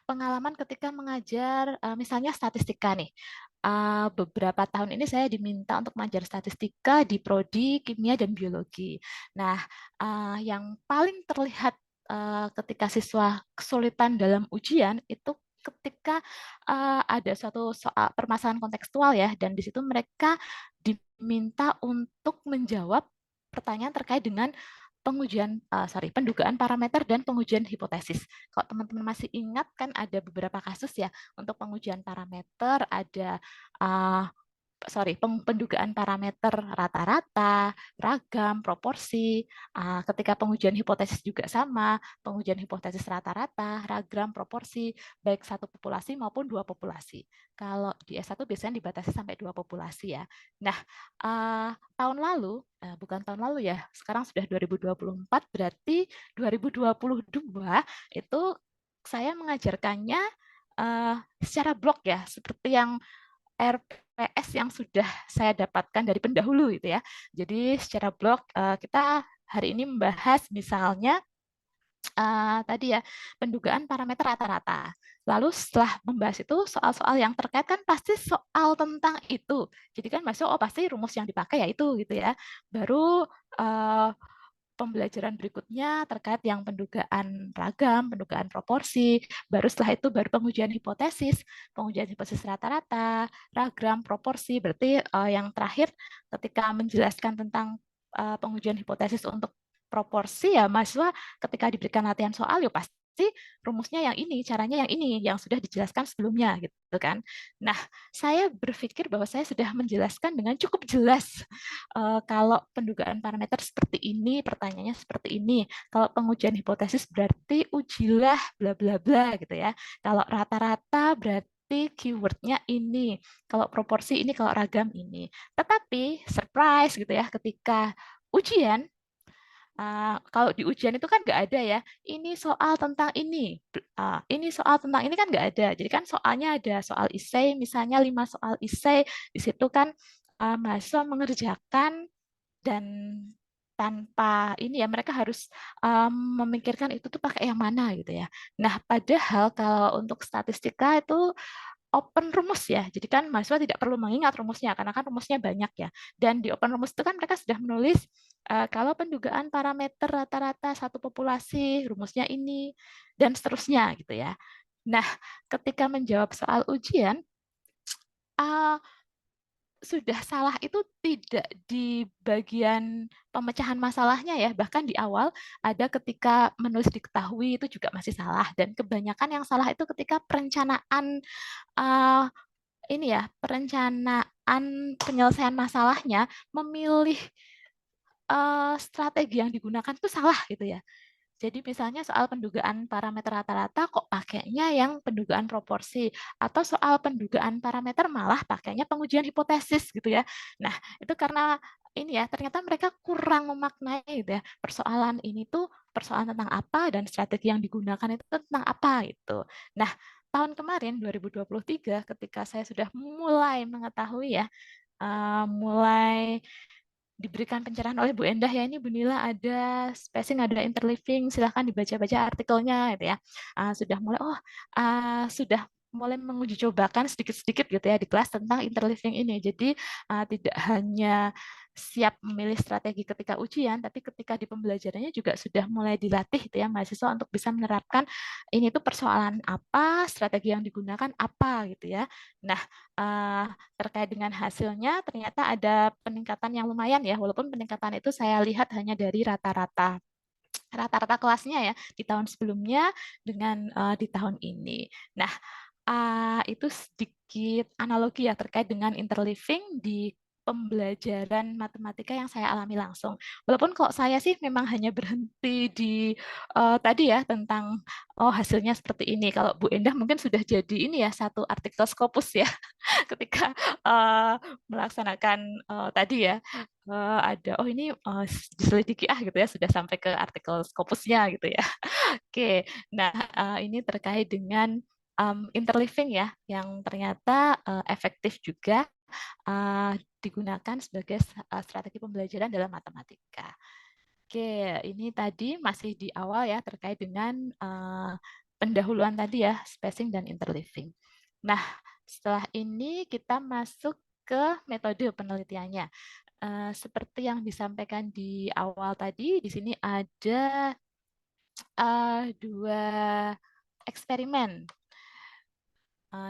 Pengalaman ketika mengajar misalnya statistika nih. Beberapa tahun ini saya diminta untuk mengajar statistika di prodi kimia dan biologi. Nah, yang paling terlihat ketika siswa kesulitan dalam ujian itu ketika ada suatu soal permasalahan kontekstual ya, dan di situ mereka diminta untuk menjawab pertanyaan terkait dengan pendugaan parameter dan pengujian hipotesis. Kalau teman-teman masih ingat kan ada beberapa kasus ya untuk pengujian parameter, ada pendugaan parameter rata-rata, ragam, proporsi. Ketika pengujian hipotesis juga sama, pengujian hipotesis rata-rata, ragam, proporsi, baik satu populasi maupun dua populasi. Kalau di S1 biasanya dibatasi sampai 2 populasi ya. Nah, tahun lalu, bukan tahun lalu ya, sekarang sudah 2024, berarti 2022 itu saya mengajarkannya secara blok ya, seperti yang RPS yang sudah saya dapatkan dari pendahulu gitu ya. Jadi secara blok kita hari ini membahas misalnya tadi ya pendugaan parameter rata-rata. Lalu setelah membahas itu soal-soal yang terkait kan pasti soal tentang itu. Jadi kan masuk pasti rumus yang dipakai ya itu gitu ya. Baru pembelajaran berikutnya terkait yang pendugaan ragam, pendugaan proporsi, baru setelah itu baru pengujian hipotesis rata-rata, ragam, proporsi. Berarti yang terakhir ketika menjelaskan tentang pengujian hipotesis untuk proporsi ya mahasiswa ketika diberikan latihan soal ya pasti rumusnya yang ini, caranya yang ini, yang sudah dijelaskan sebelumnya gitu kan. Nah, saya berpikir bahwa saya sudah menjelaskan dengan cukup jelas kalau pendugaan parameter seperti ini, pertanyaannya seperti ini. Kalau pengujian hipotesis berarti ujilah bla bla bla gitu ya. Kalau rata-rata berarti keywordnya ini. Kalau proporsi ini, kalau ragam ini. Tetapi surprise gitu ya ketika ujian, kalau di ujian itu kan nggak ada ya, ini soal tentang ini soal tentang ini kan nggak ada. Jadi kan soalnya ada soal esai, misalnya 5 soal esai, di situ kan mahasiswa mengerjakan dan tanpa ini ya mereka harus memikirkan itu tuh pakai yang mana gitu ya. Nah, padahal kalau untuk statistika itu open rumus ya. Jadi kan mahasiswa tidak perlu mengingat rumusnya karena kan rumusnya banyak ya. Dan di open rumus itu kan mereka sudah menulis kalau pendugaan parameter rata-rata satu populasi rumusnya ini dan seterusnya gitu ya. Nah, ketika menjawab soal ujian sudah salah itu tidak di bagian pemecahan masalahnya ya, bahkan di awal ada ketika menulis diketahui itu juga masih salah, dan kebanyakan yang salah itu ketika perencanaan perencanaan penyelesaian masalahnya, memilih strategi yang digunakan itu salah gitu ya. Jadi misalnya soal pendugaan parameter rata-rata kok pakainya yang pendugaan proporsi, atau soal pendugaan parameter malah pakainya pengujian hipotesis gitu ya. Nah, itu karena ini ya, ternyata mereka kurang memaknai gitu ya. Persoalan ini tuh persoalan tentang apa dan strategi yang digunakan itu tentang apa gitu. Nah, tahun kemarin 2023 ketika saya sudah mulai mengetahui ya, mulai diberikan pencerahan oleh Bu Endah ya, ini Bu Nila ada spacing, ada interleaving, silahkan dibaca-baca artikelnya gitu ya. Sudah mulai, sudah mulai menguji cobakan sedikit-sedikit gitu ya di kelas tentang interleaving ini. Jadi tidak hanya siap memilih strategi ketika ujian, tapi ketika di pembelajarannya juga sudah mulai dilatih gitu ya mahasiswa untuk bisa menerapkan ini tuh persoalan apa, strategi yang digunakan apa gitu ya. Nah, terkait dengan hasilnya ternyata ada peningkatan yang lumayan ya, walaupun peningkatan itu saya lihat hanya dari rata-rata kelasnya ya di tahun sebelumnya dengan di tahun ini. Nah, itu sedikit analogi ya terkait dengan interleaving di pembelajaran matematika yang saya alami langsung. Walaupun kok saya sih memang hanya berhenti di tadi ya tentang hasilnya seperti ini. Kalau Bu Endah mungkin sudah jadi ini ya satu artikel Scopus ya ketika melaksanakan tadi ya ada ini diselidiki gitu ya sudah sampai ke artikel Scopusnya gitu ya. Oke, nah ini terkait dengan interleaving ya yang ternyata efektif juga digunakan sebagai strategi pembelajaran dalam matematika. Oke, ini tadi masih di awal ya terkait dengan pendahuluan tadi ya, spacing dan interleaving. Nah, setelah ini kita masuk ke metode penelitiannya. Seperti yang disampaikan di awal tadi, di sini ada 2 eksperimen.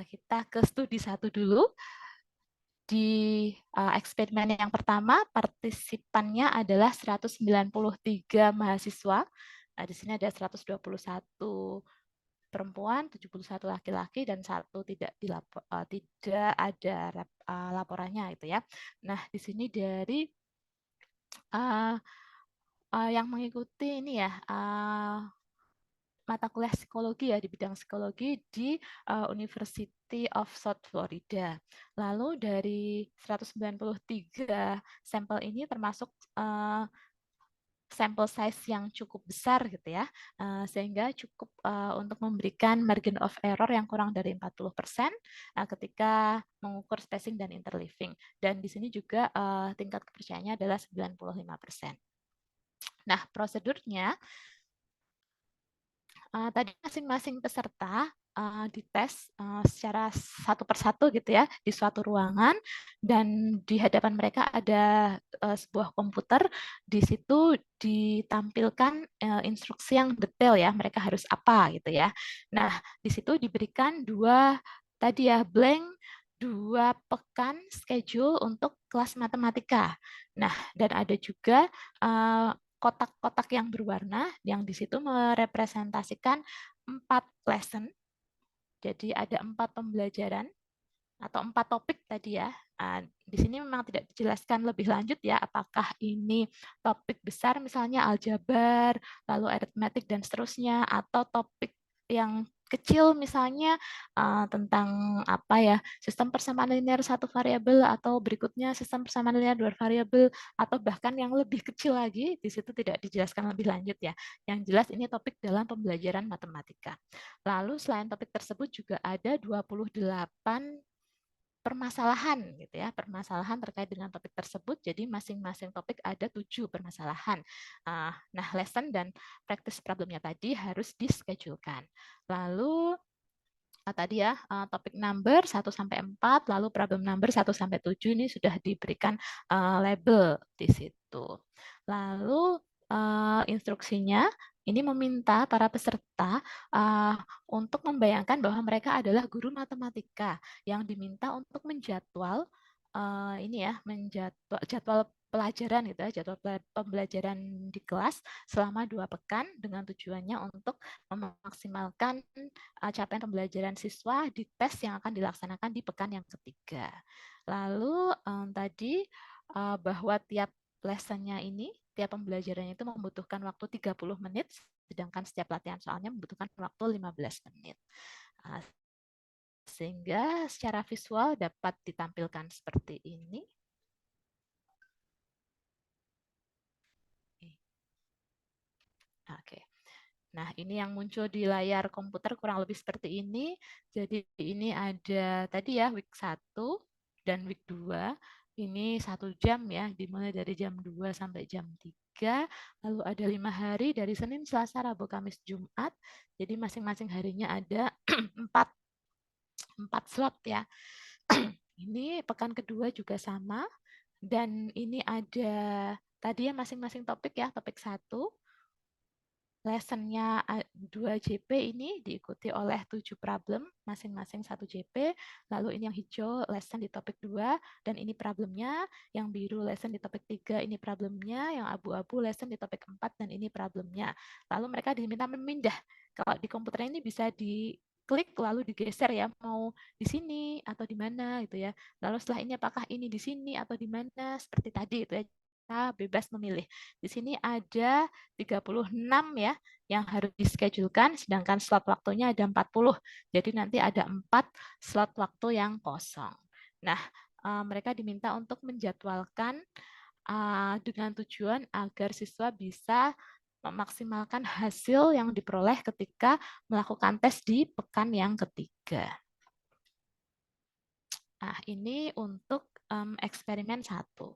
Kita ke studi 1 dulu. Di eksperimen yang pertama, partisipannya adalah 193 mahasiswa. Nah, di sini ada 121 perempuan, 71 laki-laki, dan 1 tidak ada laporannya gitu ya. Nah, di sini dari yang mengikuti ini ya mata kuliah psikologi ya di bidang psikologi di University of South Florida. Lalu dari 193 sampel ini termasuk sampel size yang cukup besar gitu ya, sehingga cukup untuk memberikan margin of error yang kurang dari 40% ketika mengukur spacing dan interleaving. Dan di sini juga tingkat kepercayaannya adalah 95%. Nah, prosedurnya tadi masing-masing peserta dites secara satu persatu gitu ya di suatu ruangan dan di hadapan mereka ada sebuah komputer. Di situ ditampilkan instruksi yang detail ya mereka harus apa gitu ya. Nah, di situ diberikan 2 tadi ya blank 2 pekan schedule untuk kelas matematika. Nah, dan ada juga kotak-kotak yang berwarna yang di situ merepresentasikan 4 lesson. Jadi ada 4 pembelajaran atau 4 topik tadi ya. Di sini memang tidak dijelaskan lebih lanjut ya apakah ini topik besar misalnya aljabar, lalu aritmetik dan seterusnya atau topik yang kecil misalnya tentang apa ya sistem persamaan linear satu variabel atau berikutnya sistem persamaan linear 2 variabel atau bahkan yang lebih kecil lagi di situ tidak dijelaskan lebih lanjut ya. Yang jelas ini topik dalam pembelajaran matematika. Lalu selain topik tersebut juga ada 28 permasalahan gitu ya, permasalahan terkait dengan topik tersebut. Jadi masing-masing topik ada 7 permasalahan. Nah, lesson dan practice problemnya tadi harus dischedulekan. Lalu tadi ya topik number 1 sampai 4, lalu problem number 1 sampai 7 ini sudah diberikan label di situ. Lalu instruksinya ini meminta para peserta untuk membayangkan bahwa mereka adalah guru matematika yang diminta untuk menjadwal ini ya, jadwal pelajaran gitu ya, jadwal pembelajaran di kelas selama 2 pekan dengan tujuannya untuk memaksimalkan capaian pembelajaran siswa di tes yang akan dilaksanakan di pekan yang ketiga. Lalu tadi bahwa tiap lessonnya ini tiap pembelajarannya itu membutuhkan waktu 30 menit, sedangkan setiap latihan soalnya membutuhkan waktu 15 menit. Sehingga secara visual dapat ditampilkan seperti ini. Oke. Nah, ini yang muncul di layar komputer kurang lebih seperti ini. Jadi ini ada tadi ya week 1 dan week 2. Ini 1 jam ya, dimulai dari jam 2 sampai jam 3. Lalu ada 5 hari dari Senin, Selasa, Rabu, Kamis, Jumat. Jadi masing-masing harinya ada 4 slot ya. Ini pekan kedua juga sama. Dan ini ada tadi ya masing-masing topik ya, topik 1. Lessonnya 2 JP ini diikuti oleh 7 problem, masing-masing 1 JP. Lalu ini yang hijau lesson di topik 2, dan ini problemnya. Yang biru lesson di topik 3, ini problemnya. Yang abu-abu lesson di topik 4, dan ini problemnya. Lalu mereka diminta memindah. Kalau di komputer ini bisa diklik lalu digeser ya, mau di sini atau di mana gitu ya. Lalu setelah ini apakah ini di sini atau di mana, seperti tadi itu ya. Kita bebas memilih. Di sini ada 36 ya yang harus dischedulekan, sedangkan slot waktunya ada 40. Jadi nanti ada 4 slot waktu yang kosong. Nah, mereka diminta untuk menjadwalkan dengan tujuan agar siswa bisa memaksimalkan hasil yang diperoleh ketika melakukan tes di pekan yang ketiga. Nah, ini untuk eksperimen 1.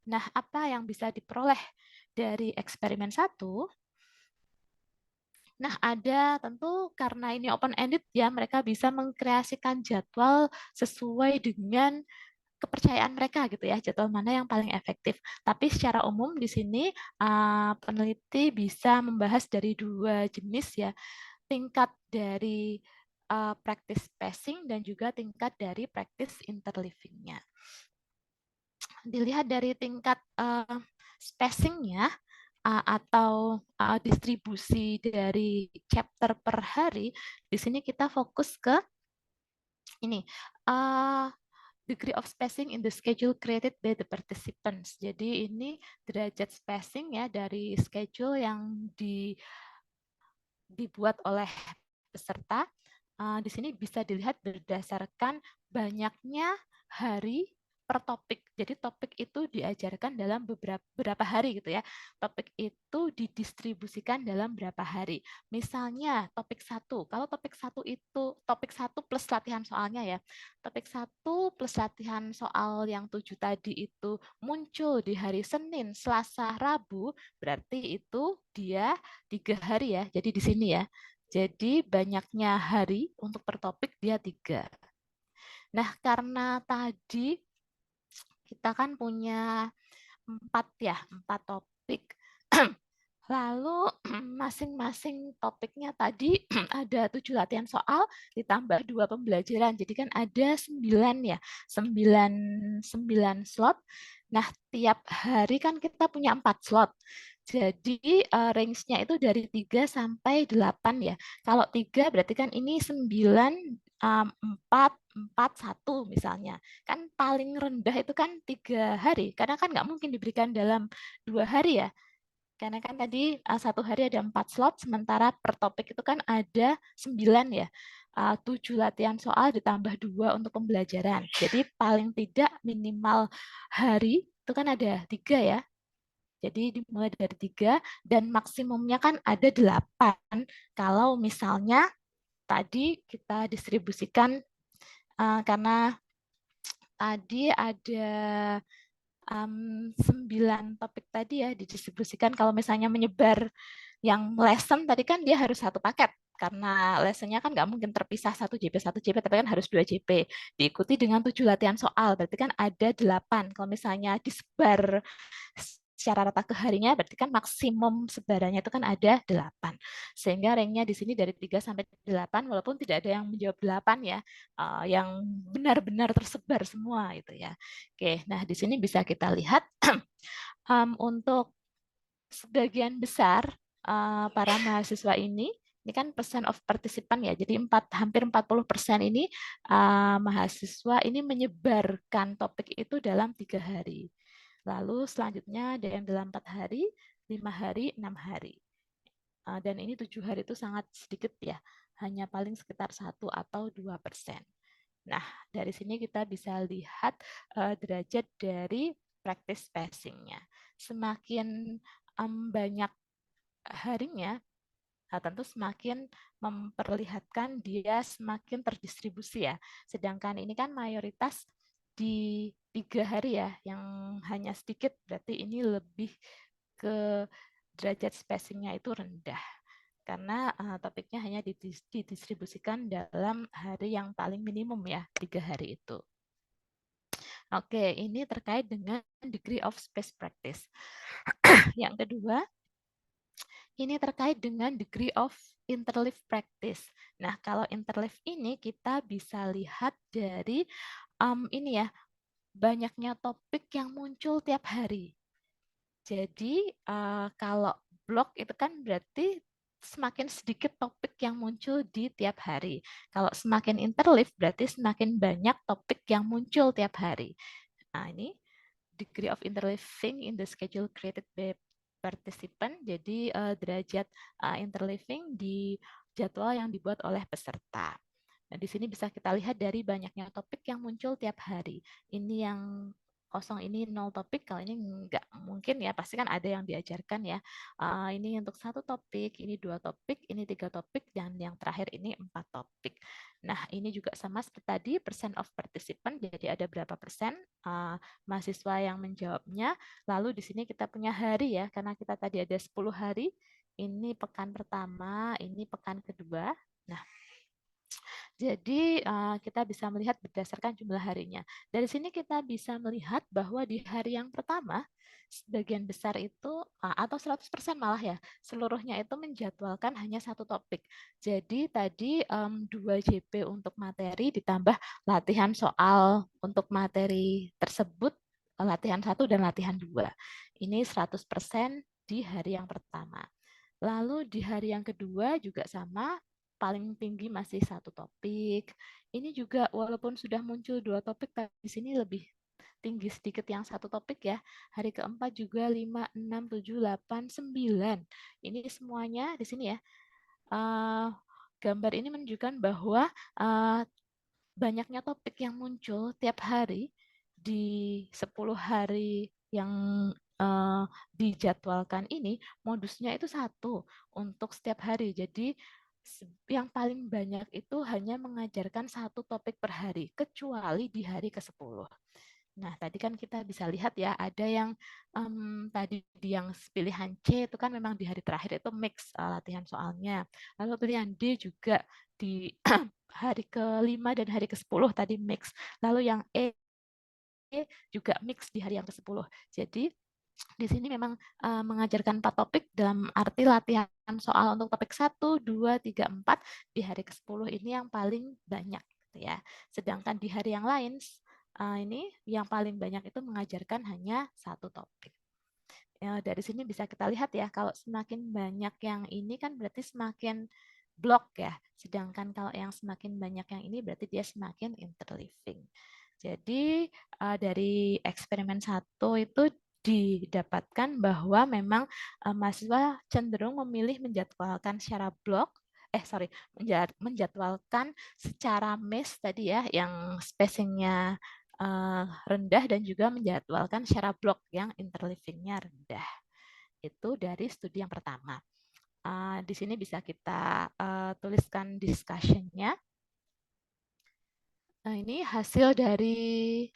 Nah, apa yang bisa diperoleh dari eksperimen 1? Nah, ada tentu karena ini open-ended ya, mereka bisa mengkreasikan jadwal sesuai dengan kepercayaan mereka gitu ya, jadwal mana yang paling efektif. Tapi secara umum di sini peneliti bisa membahas dari 2 jenis ya, tingkat dari practice spacing dan juga tingkat dari practice interleaving-nya. Dilihat dari tingkat spacing-nya atau distribusi dari chapter per hari, di sini kita fokus ke ini, degree of spacing in the schedule created by the participants. Jadi ini derajat spacing ya dari schedule yang dibuat oleh peserta. Di sini bisa dilihat berdasarkan banyaknya hari per topik. Jadi topik itu diajarkan dalam beberapa hari gitu ya. Topik itu didistribusikan dalam berapa hari. Misalnya topik 1. Kalau topik 1 itu topik 1 plus latihan soalnya ya. Topik 1 plus latihan soal yang 7 tadi itu muncul di hari Senin, Selasa, Rabu, berarti itu dia 3 hari ya. Jadi di sini ya. Jadi banyaknya hari untuk per topik dia 3. Nah, karena tadi kita kan punya 4 topik. Lalu masing-masing topiknya tadi ada 7 latihan soal ditambah 2 pembelajaran. Jadi kan ada 9 ya, 9 slot. Nah, tiap hari kan kita punya 4 slot. Jadi range-nya itu dari 3 sampai 8 ya. Kalau 3 berarti kan ini 9, 4, 1 misalnya. Kan paling rendah itu kan 3 hari. Karena kan nggak mungkin diberikan dalam 2 hari ya. Karena kan tadi 1 hari ada 4 slot, sementara per topik itu kan ada 9 ya. 7 latihan soal ditambah 2 untuk pembelajaran. Jadi paling tidak minimal hari itu kan ada 3 ya. Jadi dimulai dari 3 dan maksimumnya kan ada 8 kalau misalnya tadi kita distribusikan karena tadi ada 9 topik tadi ya didistribusikan. Kalau misalnya menyebar yang lesson tadi kan dia harus 1 paket karena lessonnya kan nggak mungkin terpisah 1 JP tapi kan harus 2 JP diikuti dengan 7 latihan soal, berarti kan ada 8. Kalau misalnya disebar secara rata ke harinya berarti kan maksimum sebarannya itu kan ada 8. Sehingga ranknya di sini dari 3 sampai 8 walaupun tidak ada yang menjawab 8 ya, yang benar-benar tersebar semua itu ya. Oke, nah di sini bisa kita lihat untuk sebagian besar para mahasiswa ini kan percent of participant ya, jadi hampir 40% ini mahasiswa ini menyebarkan topik itu dalam 3 hari. Lalu selanjutnya ada yang dalam 4 hari, 5 hari, 6 hari. Dan ini 7 hari itu sangat sedikit ya, hanya paling sekitar 1 atau 2%. Nah, dari sini kita bisa lihat derajat dari practice spacing-nya. Semakin banyak harinya, tentu semakin memperlihatkan dia semakin terdistribusi ya. Sedangkan ini kan mayoritas di 3 hari ya, yang hanya sedikit, berarti ini lebih ke derajat spacing-nya itu rendah. Karena topiknya hanya didistribusikan dalam hari yang paling minimum ya, 3 hari itu. Oke, ini terkait dengan degree of space practice. Yang kedua, ini terkait dengan degree of interleaf practice. Nah, kalau interleaf ini kita bisa lihat dari ini ya, banyaknya topik yang muncul tiap hari. Jadi kalau blog itu kan berarti semakin sedikit topik yang muncul di tiap hari. Kalau semakin interleaf berarti semakin banyak topik yang muncul tiap hari. Nah, ini degree of interleaving in the schedule created by participant. Jadi derajat interleaving di jadwal yang dibuat oleh peserta. Nah, di sini bisa kita lihat dari banyaknya topik yang muncul tiap hari. Ini yang kosong ini 0 topik, kalau ini nggak mungkin ya, pasti kan ada yang diajarkan ya. Ini untuk 1 topik, ini 2 topik, ini 3 topik, dan yang terakhir ini 4 topik. Nah, ini juga sama seperti tadi, percent of participant, jadi ada berapa persen mahasiswa yang menjawabnya. Lalu di sini kita punya hari ya, karena kita tadi ada 10 hari, ini pekan pertama, ini pekan kedua. Nah, jadi kita bisa melihat berdasarkan jumlah harinya. Dari sini kita bisa melihat bahwa di hari yang pertama, sebagian besar itu, atau 100% malah ya, seluruhnya itu menjadwalkan hanya 1 topik. Jadi tadi 2 JP untuk materi ditambah latihan soal untuk materi tersebut, latihan 1 dan latihan 2. Ini 100% di hari yang pertama. Lalu di hari yang kedua juga sama, paling tinggi masih 1 topik. Ini juga walaupun sudah muncul 2 topik, tapi di sini lebih tinggi sedikit yang 1 topik ya. Hari keempat juga 5, 6, 7, 8, 9. Ini semuanya di sini ya. Gambar ini menunjukkan bahwa banyaknya topik yang muncul tiap hari di 10 hari yang dijadwalkan ini, modusnya itu 1 untuk setiap hari. Jadi yang paling banyak itu hanya mengajarkan 1 topik per hari, kecuali di hari ke-10. Nah, tadi kan kita bisa lihat ya, ada yang tadi yang pilihan C itu kan memang di hari terakhir itu mix latihan soalnya. Lalu pilihan D juga di hari ke-5 dan hari ke-10 tadi mix. Lalu yang E juga mix di hari yang ke-10. Jadi di sini memang mengajarkan 4 topik dalam arti latihan soal untuk topik 1, 2, 3, 4 di hari ke-10 ini yang paling banyak gitu ya. Sedangkan di hari yang lain ini yang paling banyak itu mengajarkan hanya 1 topik. Ya, dari sini bisa kita lihat ya, kalau semakin banyak yang ini kan berarti semakin blok ya. Sedangkan kalau yang semakin banyak yang ini berarti dia semakin interleaving. Jadi dari eksperimen 1 itu didapatkan bahwa memang mahasiswa cenderung memilih menjadwalkan secara blok, menjadwalkan secara mes tadi ya, yang spacingnya rendah dan juga menjadwalkan secara blok yang interleavingnya rendah. Itu dari studi yang pertama. Di sini bisa kita tuliskan discussion-nya. Nah, ini hasil dari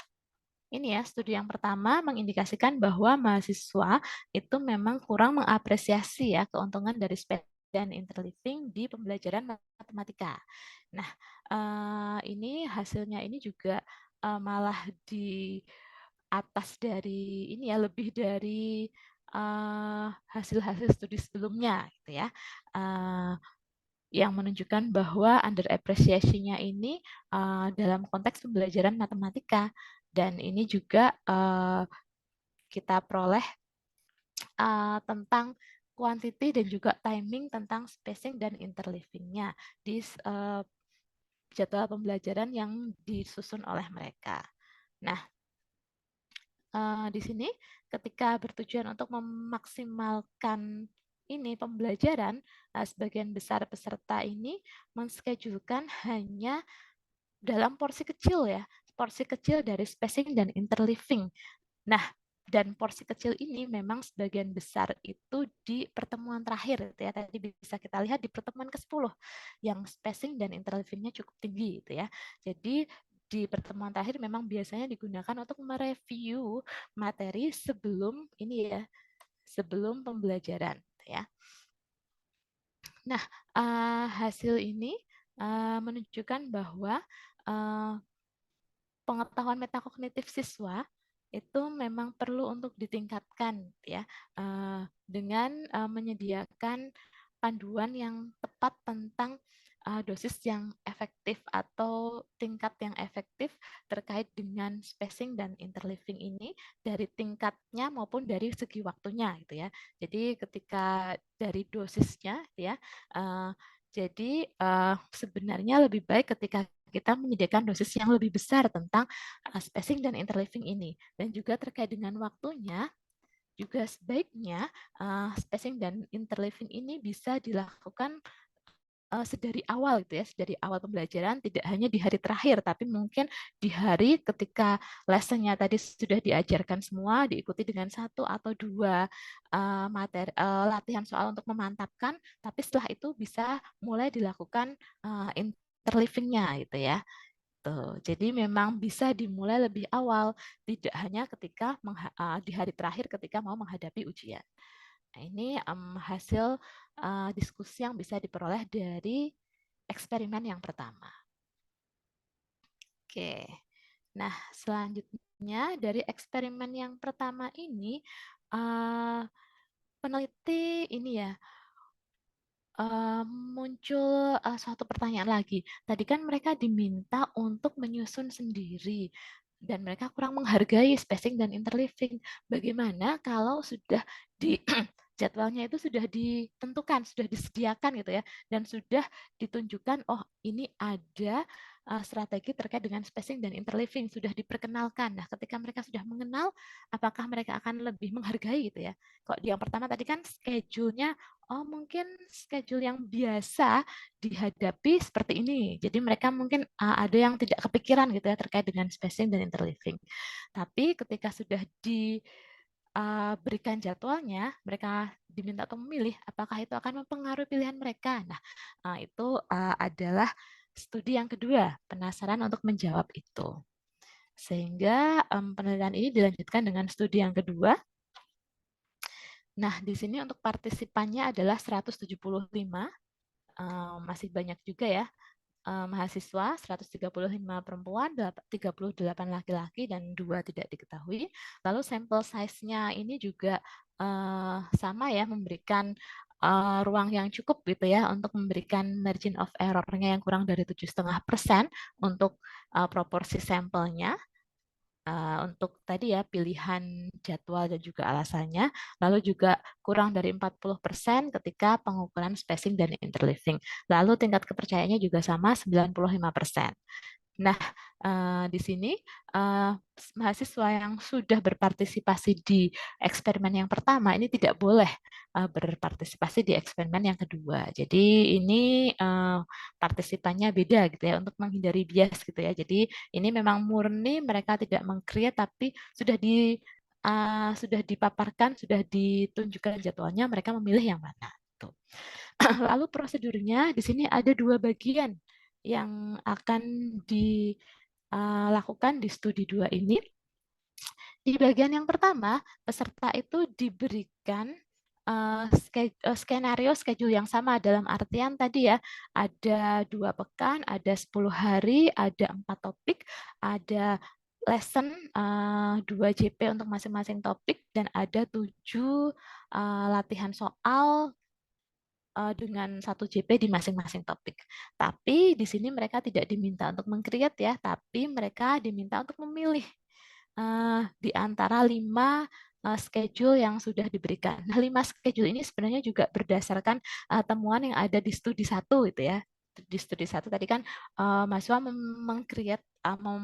ini ya, studi yang pertama mengindikasikan bahwa mahasiswa itu memang kurang mengapresiasi ya keuntungan dari space dan interleaving di pembelajaran matematika. Nah, ini hasilnya ini juga malah di atas dari ini ya, lebih dari hasil-hasil studi sebelumnya gitu ya. Yang menunjukkan bahwa under appreciation-nya ini dalam konteks pembelajaran matematika, dan ini juga kita peroleh tentang quantity dan juga timing tentang spacing dan interleaving-nya di jadwal pembelajaran yang disusun oleh mereka. Nah, di sini ketika bertujuan untuk memaksimalkan ini pembelajaran, sebagian besar peserta ini menschedule-kan hanya dalam porsi kecil ya, porsi kecil dari spacing dan interleaving. Nah, dan porsi kecil ini memang sebagian besar itu di pertemuan terakhir gitu ya. Tadi bisa kita lihat di pertemuan ke-10 yang spacing dan interleavingnya cukup tinggi gitu ya. Jadi di pertemuan terakhir memang biasanya digunakan untuk mereview materi sebelum ini ya, sebelum pembelajaran gitu ya. Nah, hasil ini menunjukkan bahwa pengetahuan metakognitif siswa itu memang perlu untuk ditingkatkan ya, dengan menyediakan panduan yang tepat tentang dosis yang efektif atau tingkat yang efektif terkait dengan spacing dan interleaving ini dari tingkatnya maupun dari segi waktunya gitu ya. Jadi ketika dari dosisnya ya, jadi sebenarnya lebih baik ketika kita menyediakan dosis yang lebih besar tentang spacing dan interleaving ini. Dan juga terkait dengan waktunya, juga sebaiknya spacing dan interleaving ini bisa dilakukan sedari awal gitu ya, sedari awal pembelajaran, tidak hanya di hari terakhir, tapi mungkin di hari ketika lessonnya tadi sudah diajarkan semua, diikuti dengan 1 atau 2 materi latihan soal untuk memantapkan, tapi setelah itu bisa mulai dilakukan interleaving-nya gitu ya. Tuh, jadi memang bisa dimulai lebih awal, tidak hanya ketika di hari terakhir ketika mau menghadapi ujian. Nah, ini hasil diskusi yang bisa diperoleh dari eksperimen yang pertama. Oke, nah selanjutnya dari eksperimen yang pertama ini, peneliti ini ya muncul suatu pertanyaan lagi. Tadi kan mereka diminta untuk menyusun sendiri dan mereka kurang menghargai spacing dan interleaving. Bagaimana kalau sudah di jadwalnya itu sudah ditentukan, sudah disediakan gitu ya, dan sudah ditunjukkan, oh ini ada strategi terkait dengan spacing dan interleaving sudah diperkenalkan. Nah, ketika mereka sudah mengenal, apakah mereka akan lebih menghargai gitu ya? Kok di yang pertama tadi kan schedule-nya, oh mungkin schedule yang biasa dihadapi seperti ini. Jadi mereka mungkin ada yang tidak kepikiran gitu ya terkait dengan spacing dan interleaving. Tapi ketika sudah diberikan jadwalnya, mereka diminta untuk memilih apakah itu akan mempengaruhi pilihan mereka. Nah, itu adalah studi yang kedua, penasaran untuk menjawab itu. Sehingga penelitian ini dilanjutkan dengan studi yang kedua. Nah, di sini untuk partisipannya adalah 175, masih banyak juga ya, mahasiswa, 135 perempuan, 38 laki-laki, dan 2 tidak diketahui. Lalu sampel size-nya ini juga sama ya, memberikan ruang yang cukup gitu ya untuk memberikan margin of error-nya yang kurang dari 7,5% untuk proporsi sampelnya. Untuk tadi ya pilihan jadwal dan juga alasannya, lalu juga kurang dari 40% ketika pengukuran spacing dan interleaving. Lalu tingkat kepercayaannya juga sama 95%. Nah, di sini mahasiswa yang sudah berpartisipasi di eksperimen yang pertama ini tidak boleh berpartisipasi di eksperimen yang kedua. Jadi ini partisipannya beda gitu ya untuk menghindari bias gitu ya. Jadi ini memang murni mereka tidak meng-create tapi sudah dipaparkan, sudah ditunjukkan jadwalnya, mereka memilih yang mana. Tuh. Lalu prosedurnya di sini ada 2 bagian yang akan dilakukan di studi 2 ini. Di bagian yang pertama, peserta itu diberikan skenario schedule yang sama dalam artian tadi ya, ada 2 pekan, ada 10 hari, ada 4 topik, ada lesson 2 JP untuk masing-masing topik, dan ada 7 latihan soal dengan 1 JP di masing-masing topik. Tapi di sini mereka tidak diminta untuk meng-create ya, tapi mereka diminta untuk memilih di antara 5 schedule yang sudah diberikan. Nah, 5 schedule ini sebenarnya juga berdasarkan temuan yang ada di studi 1 itu ya. Di studi 1 tadi kan mahasiswa meng-create,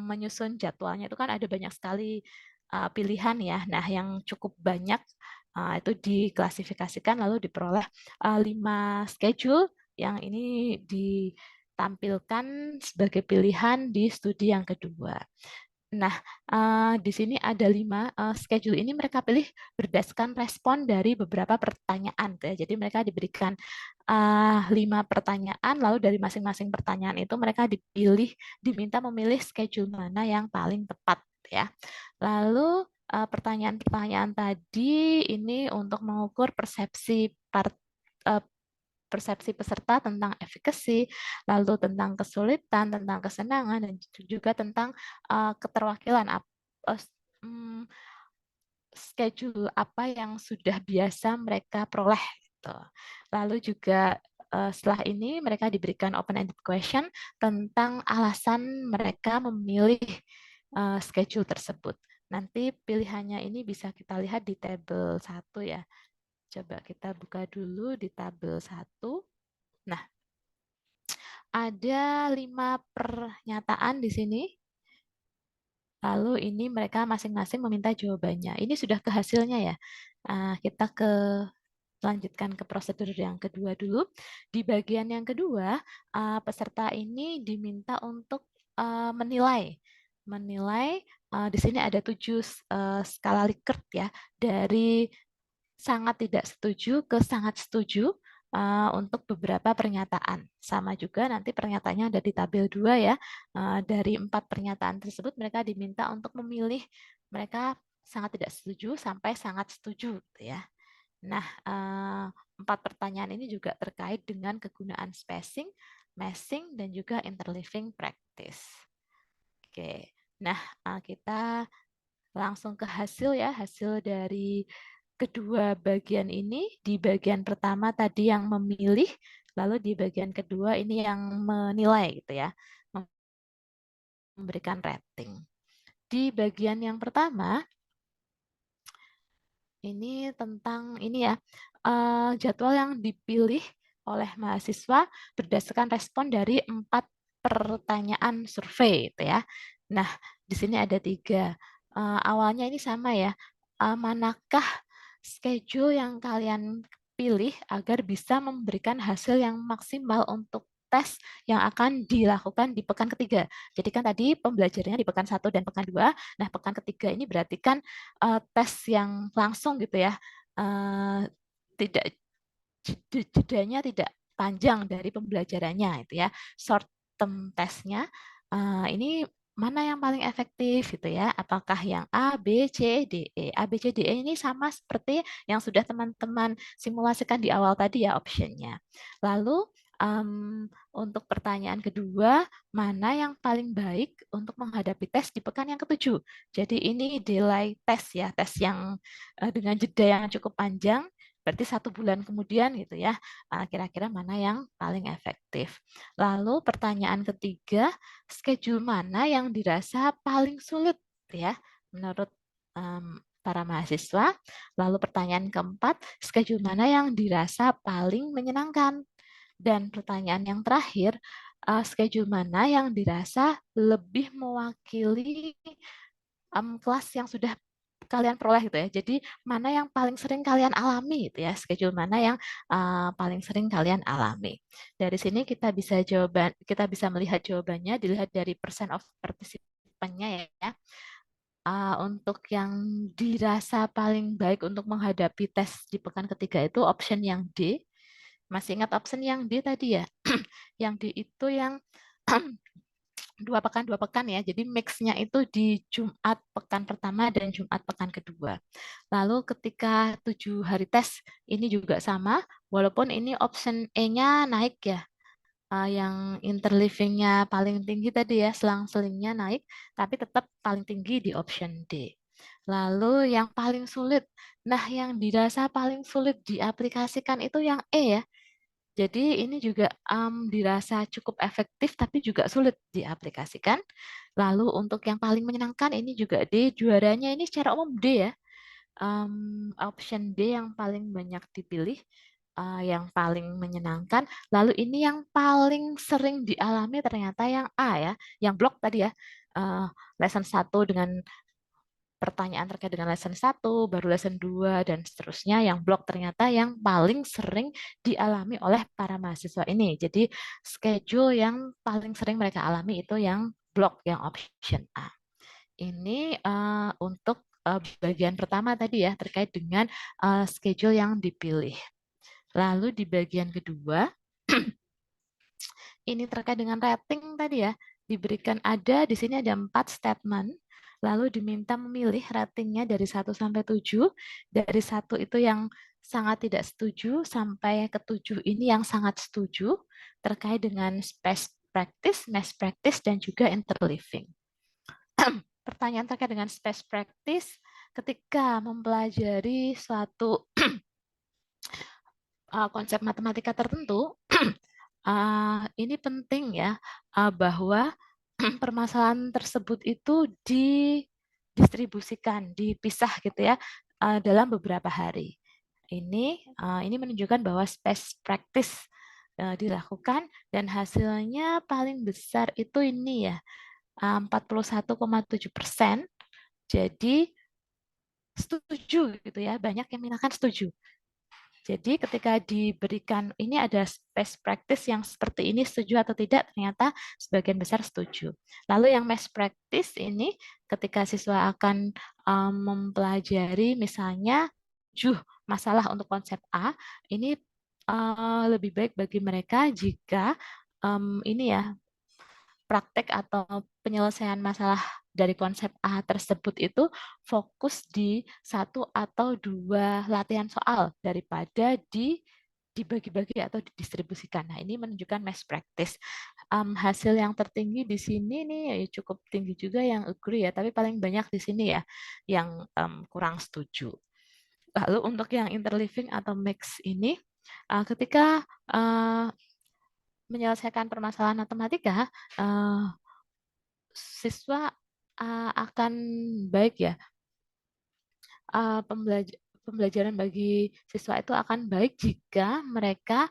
menyusun jadwalnya itu kan ada banyak sekali pilihan ya. Nah, yang cukup banyak itu diklasifikasikan lalu diperoleh 5 schedule yang ini ditampilkan sebagai pilihan di studi yang kedua. Nah, di sini ada 5 schedule ini mereka pilih berdasarkan respon dari beberapa pertanyaan. Ya. Jadi mereka diberikan 5 pertanyaan, lalu dari masing-masing pertanyaan itu mereka diminta memilih schedule mana yang paling tepat. Ya. Lalu pertanyaan-pertanyaan tadi ini untuk mengukur persepsi peserta tentang efikasi, lalu tentang kesulitan, tentang kesenangan, dan juga tentang keterwakilan schedule apa yang sudah biasa mereka peroleh. Gitu. Lalu juga setelah ini mereka diberikan open-ended question tentang alasan mereka memilih schedule tersebut. Nanti pilihannya ini bisa kita lihat di tabel 1 ya. Coba kita buka dulu di tabel 1. Nah, ada 5 pernyataan di sini. Lalu ini mereka masing-masing meminta jawabannya. Ini sudah ke hasilnya ya. Kita lanjutkan ke prosedur yang kedua dulu. Di bagian yang kedua, peserta ini diminta untuk menilai. Di sini ada 7 skala Likert ya, dari sangat tidak setuju ke sangat setuju untuk beberapa pernyataan. Sama juga nanti pernyataannya ada di tabel 2 ya. Dari 4 pernyataan tersebut mereka diminta untuk memilih mereka sangat tidak setuju sampai sangat setuju gitu ya. Nah, 4 pertanyaan ini juga terkait dengan kegunaan spacing, massing, dan juga interleaving practice. Oke, nah kita langsung ke hasil ya, hasil dari kedua bagian ini. Di bagian pertama tadi yang memilih, lalu di bagian kedua ini yang menilai gitu ya, memberikan rating. Di bagian yang pertama, ini tentang ini ya, jadwal yang dipilih oleh mahasiswa berdasarkan respon dari 4 pertanyaan survei gitu ya. Nah, di sini ada 3. Awalnya ini sama ya, manakah schedule yang kalian pilih agar bisa memberikan hasil yang maksimal untuk tes yang akan dilakukan di pekan ketiga. Jadi kan tadi pembelajarannya di pekan 1 dan pekan 2. Nah, pekan ketiga ini berarti kan tes yang langsung gitu ya. Tidak jedanya tidak panjang dari pembelajarannya itu ya. Short term testnya ini mana yang paling efektif gitu ya? Apakah yang A, B, C, D, E? A, B, C, D, E ini sama seperti yang sudah teman-teman simulasikan di awal tadi ya optionnya. Lalu untuk pertanyaan kedua, mana yang paling baik untuk menghadapi tes di pekan yang ketujuh? Jadi ini delay test ya, tes yang dengan jeda yang cukup panjang, berarti 1 bulan kemudian gitu ya, kira-kira mana yang paling efektif. Lalu pertanyaan ketiga, schedule mana yang dirasa paling sulit ya menurut para mahasiswa. Lalu pertanyaan keempat, schedule mana yang dirasa paling menyenangkan. Dan pertanyaan yang terakhir, schedule mana yang dirasa lebih mewakili kelas yang sudah kalian peroleh gitu ya. Jadi mana yang paling sering kalian alami gitu ya, schedule mana yang paling sering kalian alami. Dari sini kita bisa melihat jawabannya dilihat dari percent of participannya ya. Untuk yang dirasa paling baik untuk menghadapi tes di pekan ketiga itu option yang D. Masih ingat option yang D tadi ya? Yang D itu yang 2 pekan ya. Jadi mix-nya itu di Jumat pekan pertama dan Jumat pekan kedua. Lalu ketika 7 hari tes ini juga sama, walaupun ini option E-nya naik ya. Yang interleaving-nya paling tinggi tadi ya, selang-selingnya naik, tapi tetap paling tinggi di option D. Lalu yang paling sulit, nah yang dirasa paling sulit diaplikasikan itu yang E ya. Jadi ini juga dirasa cukup efektif tapi juga sulit diaplikasikan. Lalu untuk yang paling menyenangkan ini juga D, juaranya ini secara umum D ya. Option D yang paling banyak dipilih, yang paling menyenangkan. Lalu ini yang paling sering dialami ternyata yang A ya, yang blok tadi ya. Lesson 1 dengan pertanyaan terkait dengan lesson 1, baru lesson 2, dan seterusnya yang blok ternyata yang paling sering dialami oleh para mahasiswa ini. Jadi schedule yang paling sering mereka alami itu yang blok, yang option A. Ini untuk bagian pertama tadi ya, terkait dengan schedule yang dipilih. Lalu di bagian kedua, ini terkait dengan rating tadi ya, diberikan ada, di sini ada 4 statement, lalu diminta memilih ratingnya dari 1 sampai 7, dari 1 itu yang sangat tidak setuju, sampai ke 7 ini yang sangat setuju, terkait dengan space practice, mass practice, dan juga interleaving. Pertanyaan terkait dengan space practice, ketika mempelajari suatu konsep matematika tertentu, ini penting ya, bahwa permasalahan tersebut itu didistribusikan, dipisah gitu ya, dalam beberapa hari. Ini menunjukkan bahwa space practice dilakukan dan hasilnya paling besar itu ini ya, 41,7%. Jadi setuju gitu ya, banyak yang menyatakan setuju. Jadi ketika diberikan ini ada space practice yang seperti ini setuju atau tidak, ternyata sebagian besar setuju. Lalu yang mass practice ini ketika siswa akan mempelajari misalnya 7 masalah untuk konsep A, ini lebih baik bagi mereka jika ini ya praktek atau penyelesaian masalah dari konsep A tersebut itu fokus di 1 atau 2 latihan soal daripada dibagi-bagi atau didistribusikan. Nah, ini menunjukkan mass practice. Hasil yang tertinggi di sini nih ya cukup tinggi juga yang agree ya, tapi paling banyak di sini ya yang kurang setuju. Lalu untuk yang interleaving atau mix ini, ketika menyelesaikan permasalahan matematika, siswa akan baik ya, pembelajaran bagi siswa itu akan baik jika mereka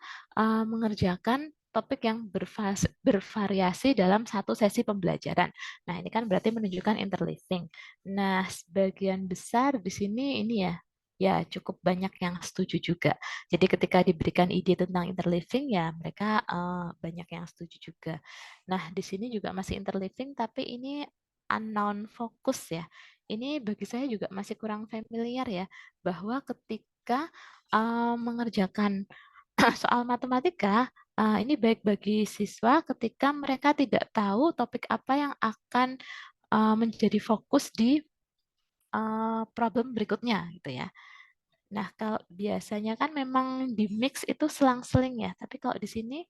mengerjakan topik yang bervariasi dalam satu sesi pembelajaran. Nah, ini kan berarti menunjukkan interleaving. Nah, sebagian besar di sini ini ya cukup banyak yang setuju juga. Jadi ketika diberikan ide tentang interleaving ya mereka banyak yang setuju juga. Nah, di sini juga masih interleaving tapi ini unknown focus ya. Ini bagi saya juga masih kurang familiar ya, bahwa ketika mengerjakan soal matematika, ini baik bagi siswa ketika mereka tidak tahu topik apa yang akan menjadi fokus di problem berikutnya gitu ya. Nah, kalau biasanya kan memang di mix itu selang-seling ya, tapi kalau di sini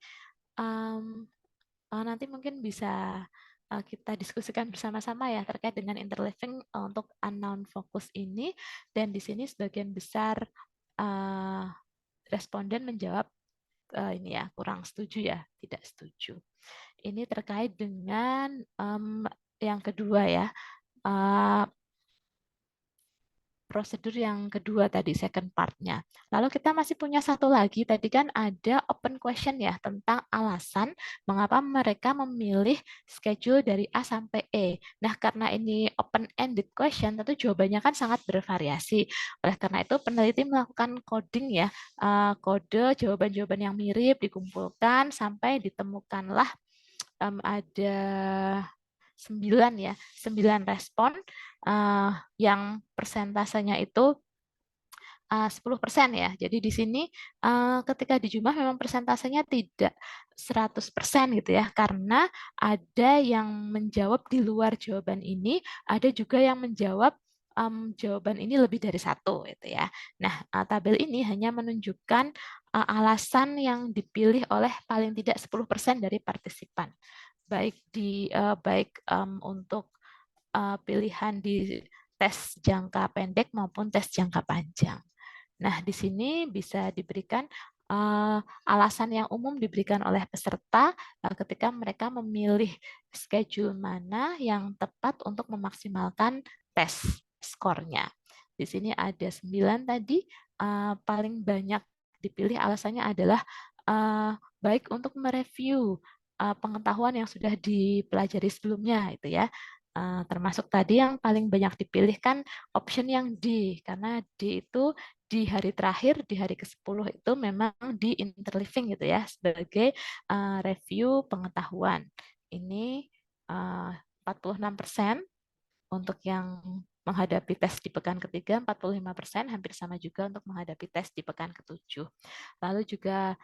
nanti mungkin bisa kita diskusikan bersama-sama ya terkait dengan interleaving untuk unknown focus ini, dan di sini sebagian besar responden menjawab ini ya kurang setuju ya, tidak setuju. Ini terkait dengan yang kedua ya, prosedur yang kedua tadi, second part-nya. Lalu kita masih punya satu lagi, tadi kan ada open question ya, tentang alasan mengapa mereka memilih schedule dari A sampai E. Nah, karena ini open-ended question, tentu jawabannya kan sangat bervariasi. Oleh karena itu, peneliti melakukan coding ya, kode jawaban-jawaban yang mirip, dikumpulkan, sampai ditemukanlah ada 9 respon yang persentasenya itu 10% ya. Jadi di sini ketika dijumlah memang persentasenya tidak 100% gitu ya, karena ada yang menjawab di luar jawaban ini, ada juga yang menjawab jawaban ini lebih dari 1 gitu ya. Nah, tabel ini hanya menunjukkan alasan yang dipilih oleh paling tidak 10% dari partisipan. Baik untuk pilihan di tes jangka pendek maupun tes jangka panjang. Nah, di sini bisa diberikan alasan yang umum diberikan oleh peserta ketika mereka memilih schedule mana yang tepat untuk memaksimalkan tes skornya. Di sini ada 9 tadi, paling banyak dipilih alasannya adalah baik untuk mereview pengetahuan yang sudah dipelajari sebelumnya itu ya. Termasuk tadi yang paling banyak dipilih kan option yang D, karena D itu di hari terakhir, di hari ke-10 itu memang di interleaving gitu ya, sebagai review pengetahuan. Ini 46% untuk yang menghadapi tes di pekan ketiga, 45% hampir sama juga untuk menghadapi tes di pekan ke-7. Lalu juga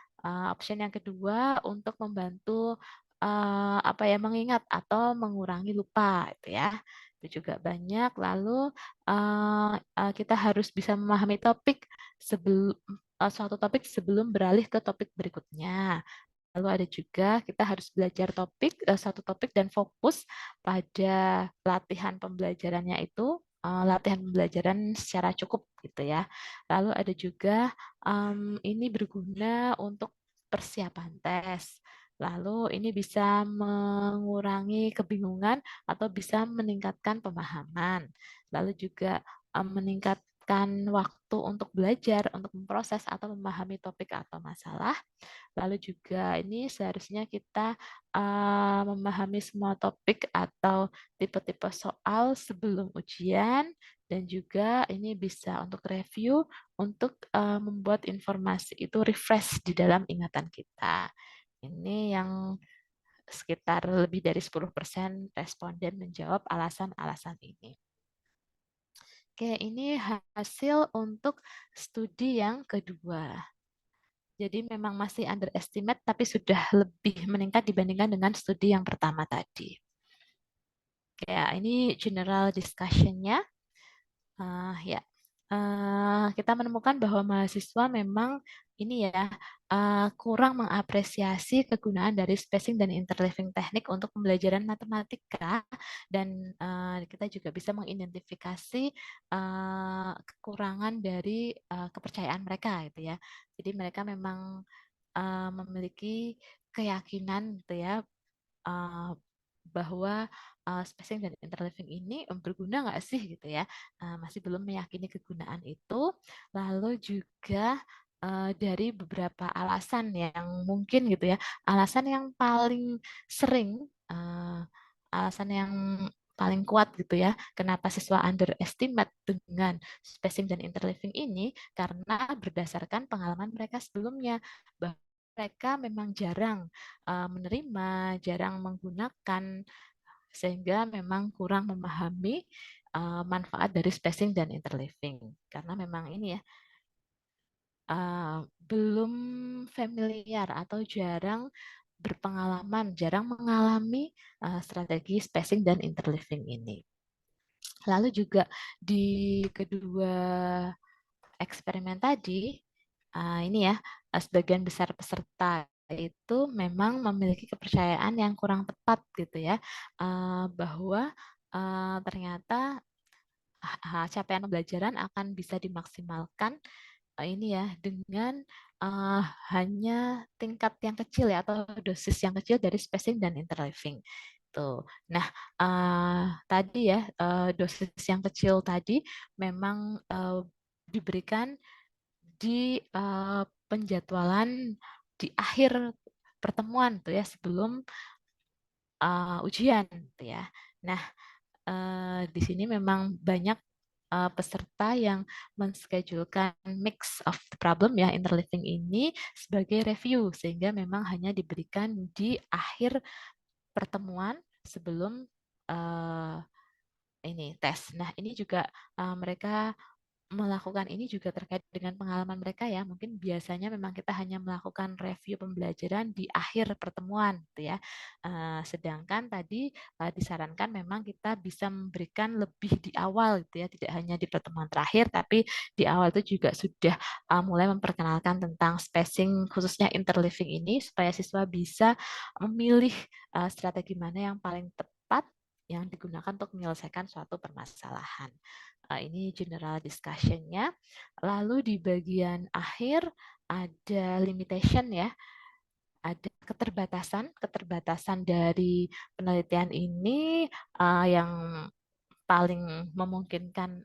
option yang kedua untuk membantu mengingat atau mengurangi lupa itu ya. Itu juga banyak. Lalu kita harus bisa memahami topik sebelum suatu topik sebelum beralih ke topik berikutnya. Lalu ada juga kita harus belajar satu topik dan fokus pada latihan pembelajarannya itu, latihan pembelajaran secara cukup gitu ya. Lalu ada juga ini berguna untuk persiapan tes. Lalu ini bisa mengurangi kebingungan atau bisa meningkatkan pemahaman. Lalu juga meningkatkan waktu untuk belajar, untuk memproses atau memahami topik atau masalah. Lalu juga ini seharusnya kita memahami semua topik atau tipe-tipe soal sebelum ujian, dan juga ini bisa untuk review, untuk membuat informasi itu refresh di dalam ingatan kita. Ini yang sekitar lebih dari 10% responden menjawab alasan-alasan ini. Oke, ini hasil untuk studi yang kedua. Jadi memang masih underestimate, tapi sudah lebih meningkat dibandingkan dengan studi yang pertama tadi. Kayak ini general discussion-nya. Ya, kita menemukan bahwa mahasiswa memang ini ya kurang mengapresiasi kegunaan dari spacing dan interleaving teknik untuk pembelajaran matematika, dan kita juga bisa mengidentifikasi kekurangan dari kepercayaan mereka gitu ya. Jadi mereka memang memiliki keyakinan gitu ya bahwa spacing dan interleaving ini berguna nggak sih gitu ya, masih belum meyakini kegunaan itu. Lalu juga dari beberapa alasan yang mungkin gitu ya, alasan yang paling sering, alasan yang paling kuat gitu ya, kenapa siswa underestimate dengan spacing dan interleaving ini, karena berdasarkan pengalaman mereka sebelumnya, bahwa mereka memang jarang menerima, jarang menggunakan, sehingga memang kurang memahami manfaat dari spacing dan interleaving. Karena memang ini ya, belum familiar atau jarang berpengalaman, jarang mengalami strategi spacing dan interleaving ini. Lalu juga di kedua eksperimen tadi, ini ya, sebagian besar peserta itu memang memiliki kepercayaan yang kurang tepat gitu ya, bahwa ternyata capaian pembelajaran akan bisa dimaksimalkan ini ya dengan hanya tingkat yang kecil ya, atau dosis yang kecil dari spacing dan interleaving. Tuh. Nah, tadi ya dosis yang kecil tadi memang diberikan di penjadwalan di akhir pertemuan tuh ya, sebelum ujian tuh ya. Nah, di sini memang banyak peserta yang menschedulkan mix of the problem ya, interleaving ini sebagai review, sehingga memang hanya diberikan di akhir pertemuan sebelum ini tes. Nah, ini juga mereka melakukan ini juga terkait dengan pengalaman mereka ya. Mungkin biasanya memang kita hanya melakukan review pembelajaran di akhir pertemuan gitu ya. Sedangkan tadi disarankan memang kita bisa memberikan lebih di awal gitu ya, tidak hanya di pertemuan terakhir, tapi di awal itu juga sudah mulai memperkenalkan tentang spacing khususnya interleaving ini, supaya siswa bisa memilih strategi mana yang paling tepat yang digunakan untuk menyelesaikan suatu permasalahan. Ini general discussion-nya. Lalu di bagian akhir ada limitation ya, ada keterbatasan dari penelitian ini yang paling memungkinkan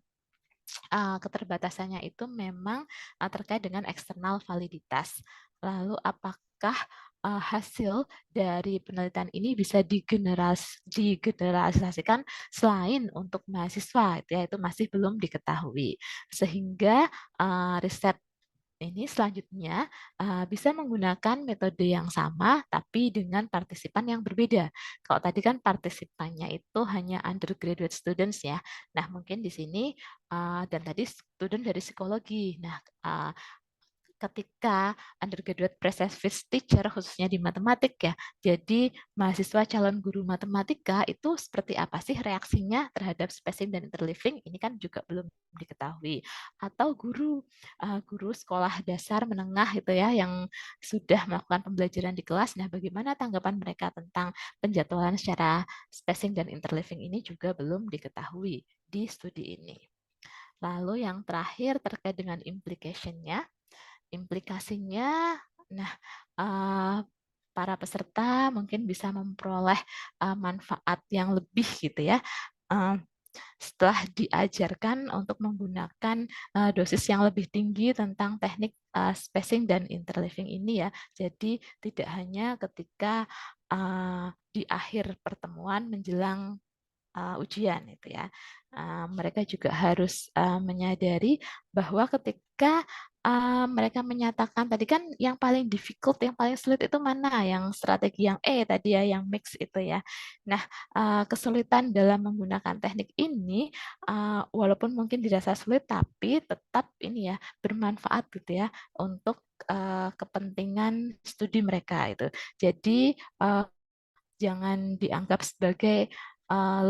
keterbatasannya itu memang terkait dengan eksternal validitas. Lalu apakah apakah hasil dari penelitian ini bisa digeneralisasikan selain untuk mahasiswa, itu masih belum diketahui. Sehingga riset ini selanjutnya bisa menggunakan metode yang sama tapi dengan partisipan yang berbeda. Kalau tadi kan partisipannya itu hanya undergraduate students ya. Nah, mungkin di sini dan tadi student dari psikologi. Nah, ketika undergraduate pre-service teacher khususnya di matematik ya. Jadi mahasiswa calon guru matematika itu seperti apa sih reaksinya terhadap spacing dan interleaving? Ini kan juga belum diketahui. Atau guru sekolah dasar menengah itu ya yang sudah melakukan pembelajaran di kelas. Nah, bagaimana tanggapan mereka tentang penjadwalan secara spacing dan interleaving ini juga belum diketahui di studi ini. Lalu yang terakhir terkait dengan implication-nya. Implikasinya, nah, para peserta mungkin bisa memperoleh manfaat yang lebih gitu ya. Setelah diajarkan untuk menggunakan dosis yang lebih tinggi tentang teknik spacing dan interleaving ini ya. Jadi tidak hanya ketika di akhir pertemuan menjelang ujian itu ya. Mereka juga harus menyadari bahwa ketika mereka menyatakan tadi kan yang paling difficult, yang paling sulit itu mana? Yang strategi yang tadi ya, yang mix itu ya. Nah, kesulitan dalam menggunakan teknik ini walaupun mungkin dirasa sulit tapi tetap ini ya bermanfaat gitu ya untuk kepentingan studi mereka itu. Jadi jangan dianggap sebagai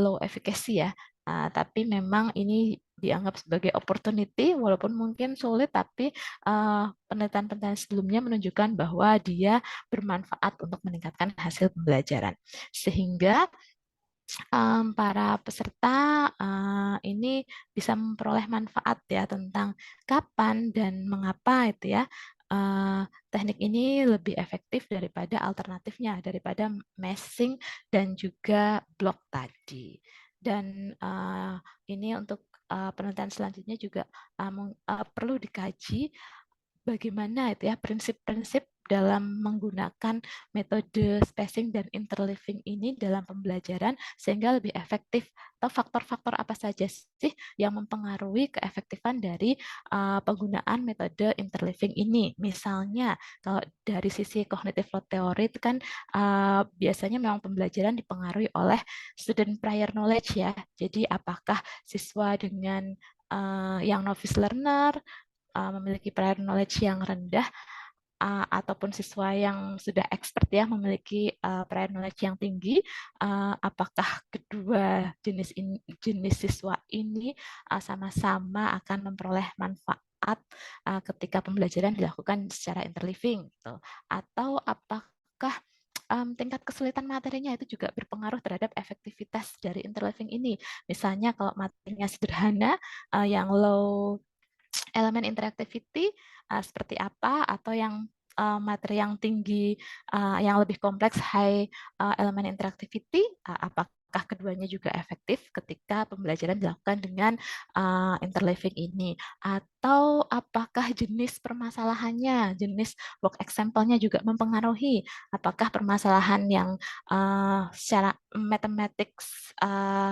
low efficacy ya, tapi memang ini dianggap sebagai opportunity, walaupun mungkin sulit, tapi penelitian-penelitian sebelumnya menunjukkan bahwa dia bermanfaat untuk meningkatkan hasil pembelajaran. Sehingga para peserta ini bisa memperoleh manfaat ya tentang kapan dan mengapa itu ya teknik ini lebih efektif daripada alternatifnya, daripada meshing dan juga block tadi. Dan ini untuk penelitian selanjutnya juga perlu dikaji bagaimana itu ya prinsip-prinsip dalam menggunakan metode spacing dan interleaving ini dalam pembelajaran sehingga lebih efektif, atau faktor-faktor apa saja sih yang mempengaruhi keefektifan dari penggunaan metode interleaving ini. Misalnya kalau dari sisi cognitive load theory itu kan biasanya memang pembelajaran dipengaruhi oleh student prior knowledge ya. Jadi apakah siswa dengan yang novice learner memiliki prior knowledge yang rendah ataupun siswa yang sudah expert ya memiliki prior knowledge yang tinggi, apakah kedua jenis siswa ini sama-sama akan memperoleh manfaat ketika pembelajaran dilakukan secara interleaving gitu. Atau apakah tingkat kesulitan materinya itu juga berpengaruh terhadap efektivitas dari interleaving ini. Misalnya kalau materinya sederhana, yang low elemen interactivity seperti apa, atau yang materi yang tinggi yang lebih kompleks high elemen interactivity, apakah keduanya juga efektif ketika pembelajaran dilakukan dengan interleaving ini, atau apakah jenis permasalahannya, jenis work example-nya juga mempengaruhi, apakah permasalahan yang secara mathematics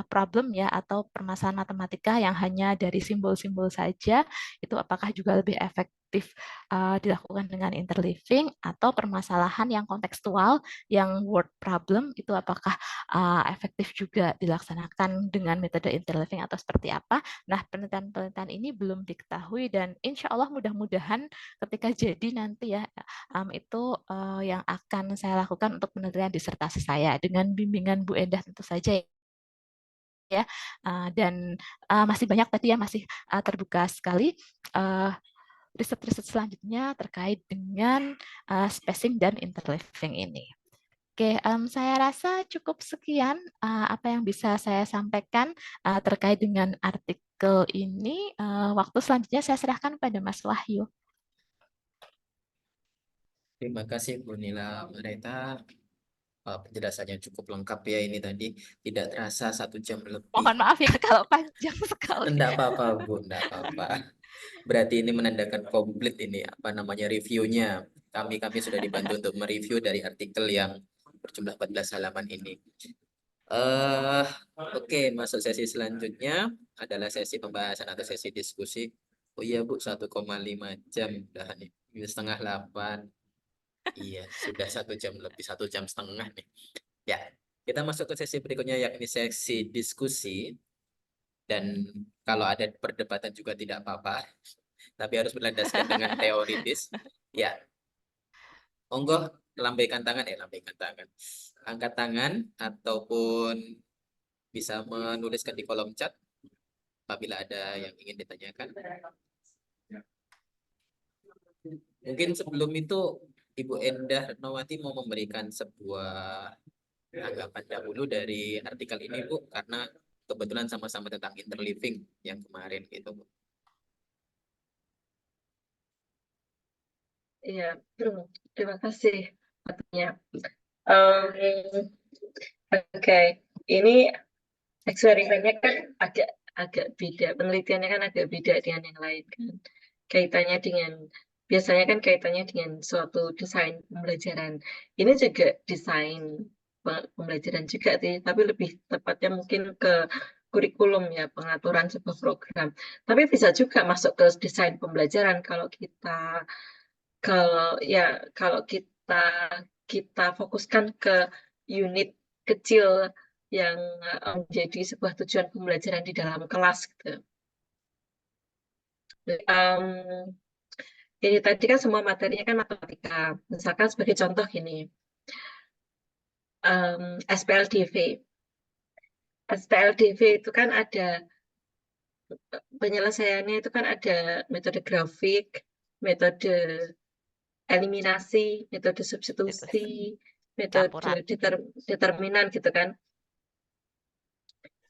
problem ya, atau permasalahan matematika yang hanya dari simbol-simbol saja, itu apakah juga lebih efektif dilakukan dengan interleaving, atau permasalahan yang kontekstual, yang word problem, itu apakah efektif juga dilaksanakan dengan metode interleaving atau seperti apa. Nah, penelitian-penelitian ini belum diketahui dan insya Allah mudah-mudahan ketika jadi nanti ya, itu yang akan saya lakukan untuk penelitian disertasi saya dengan bimbingan Bu Endah tentu saja ya, dan masih banyak tadi ya, masih terbuka sekali riset-riset selanjutnya terkait dengan spacing dan interleaving ini. Oke, saya rasa cukup sekian apa yang bisa saya sampaikan terkait dengan artikel ini. Waktu selanjutnya saya serahkan pada Mas Wahyu.
Terima kasih Bu Nila Mareta. Penjelasannya cukup lengkap ya ini tadi. Tidak terasa 1 jam lebih.
Mohon maaf ya kalau panjang sekali.
Enggak apa-apa Bu, enggak apa-apa. Berarti ini menandakan komplit ini apa namanya reviewnya. kami sudah dibantu untuk mereview dari artikel yang berjumlah 14 halaman ini. Oke, masuk sesi selanjutnya adalah sesi pembahasan atau sesi diskusi. Oh iya Bu, 1,5 jam udah nih. Ini setengah 8. Iya, sudah 1 jam lebih, 1,5 jam nih. Ya, kita masuk ke sesi berikutnya yakni sesi diskusi. Dan kalau ada perdebatan juga tidak apa-apa, tapi harus berlandaskan dengan teoritis. Ya, monggo lambaikan tangan lambaikan tangan. Angkat tangan ataupun bisa menuliskan di kolom chat apabila ada yang ingin ditanyakan. Mungkin sebelum itu Ibu Endah Retnowati mau memberikan sebuah tanggapan dahulu dari artikel ini Bu, karena kebetulan sama-sama tentang interliving yang kemarin gitu Bu.
Iya, terima kasih waktunya. Oke, ini eksperimennya kan agak beda, penelitiannya kan agak beda dengan yang lain kan. Kaitannya dengan biasanya kan kaitannya dengan suatu desain pembelajaran. Ini juga desain pembelajaran juga sih, tapi lebih tepatnya mungkin ke kurikulum ya, pengaturan sebuah program. Tapi bisa juga masuk ke desain pembelajaran kalau kita fokuskan ke unit kecil yang menjadi sebuah tujuan pembelajaran di dalam kelas gitu. Ini tadi kan semua materinya kan matematika. Misalkan sebagai contoh gini, SPLDV. SPLDV itu kan ada penyelesaiannya itu kan ada metode grafik, metode eliminasi, metode substitusi, metode
Campuran.
determinan gitu kan.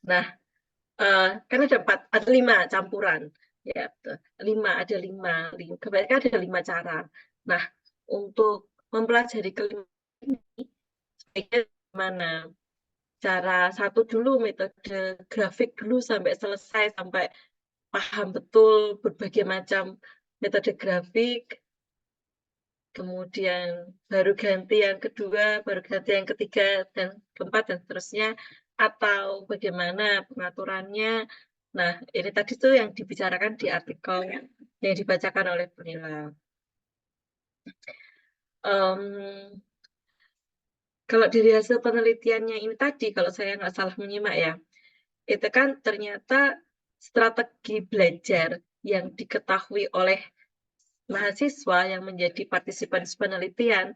Nah, kan ada 5 campuran. Ya, ada 5. Kebanyakan ada 5 cara. Nah, untuk mempelajari kelima ini, sebaiknya gimana? Cara satu dulu, metode grafik dulu sampai selesai, sampai paham betul berbagai macam metode grafik, kemudian baru ganti yang kedua, baru ganti yang ketiga, dan keempat, dan seterusnya, atau bagaimana pengaturannya. Nah, ini tadi tuh yang dibicarakan di artikel yang dibacakan oleh Bunila. Kalau dari hasil penelitiannya ini tadi, kalau saya nggak salah menyimak ya, itu kan ternyata strategi belajar yang diketahui oleh mahasiswa yang menjadi partisipan penelitian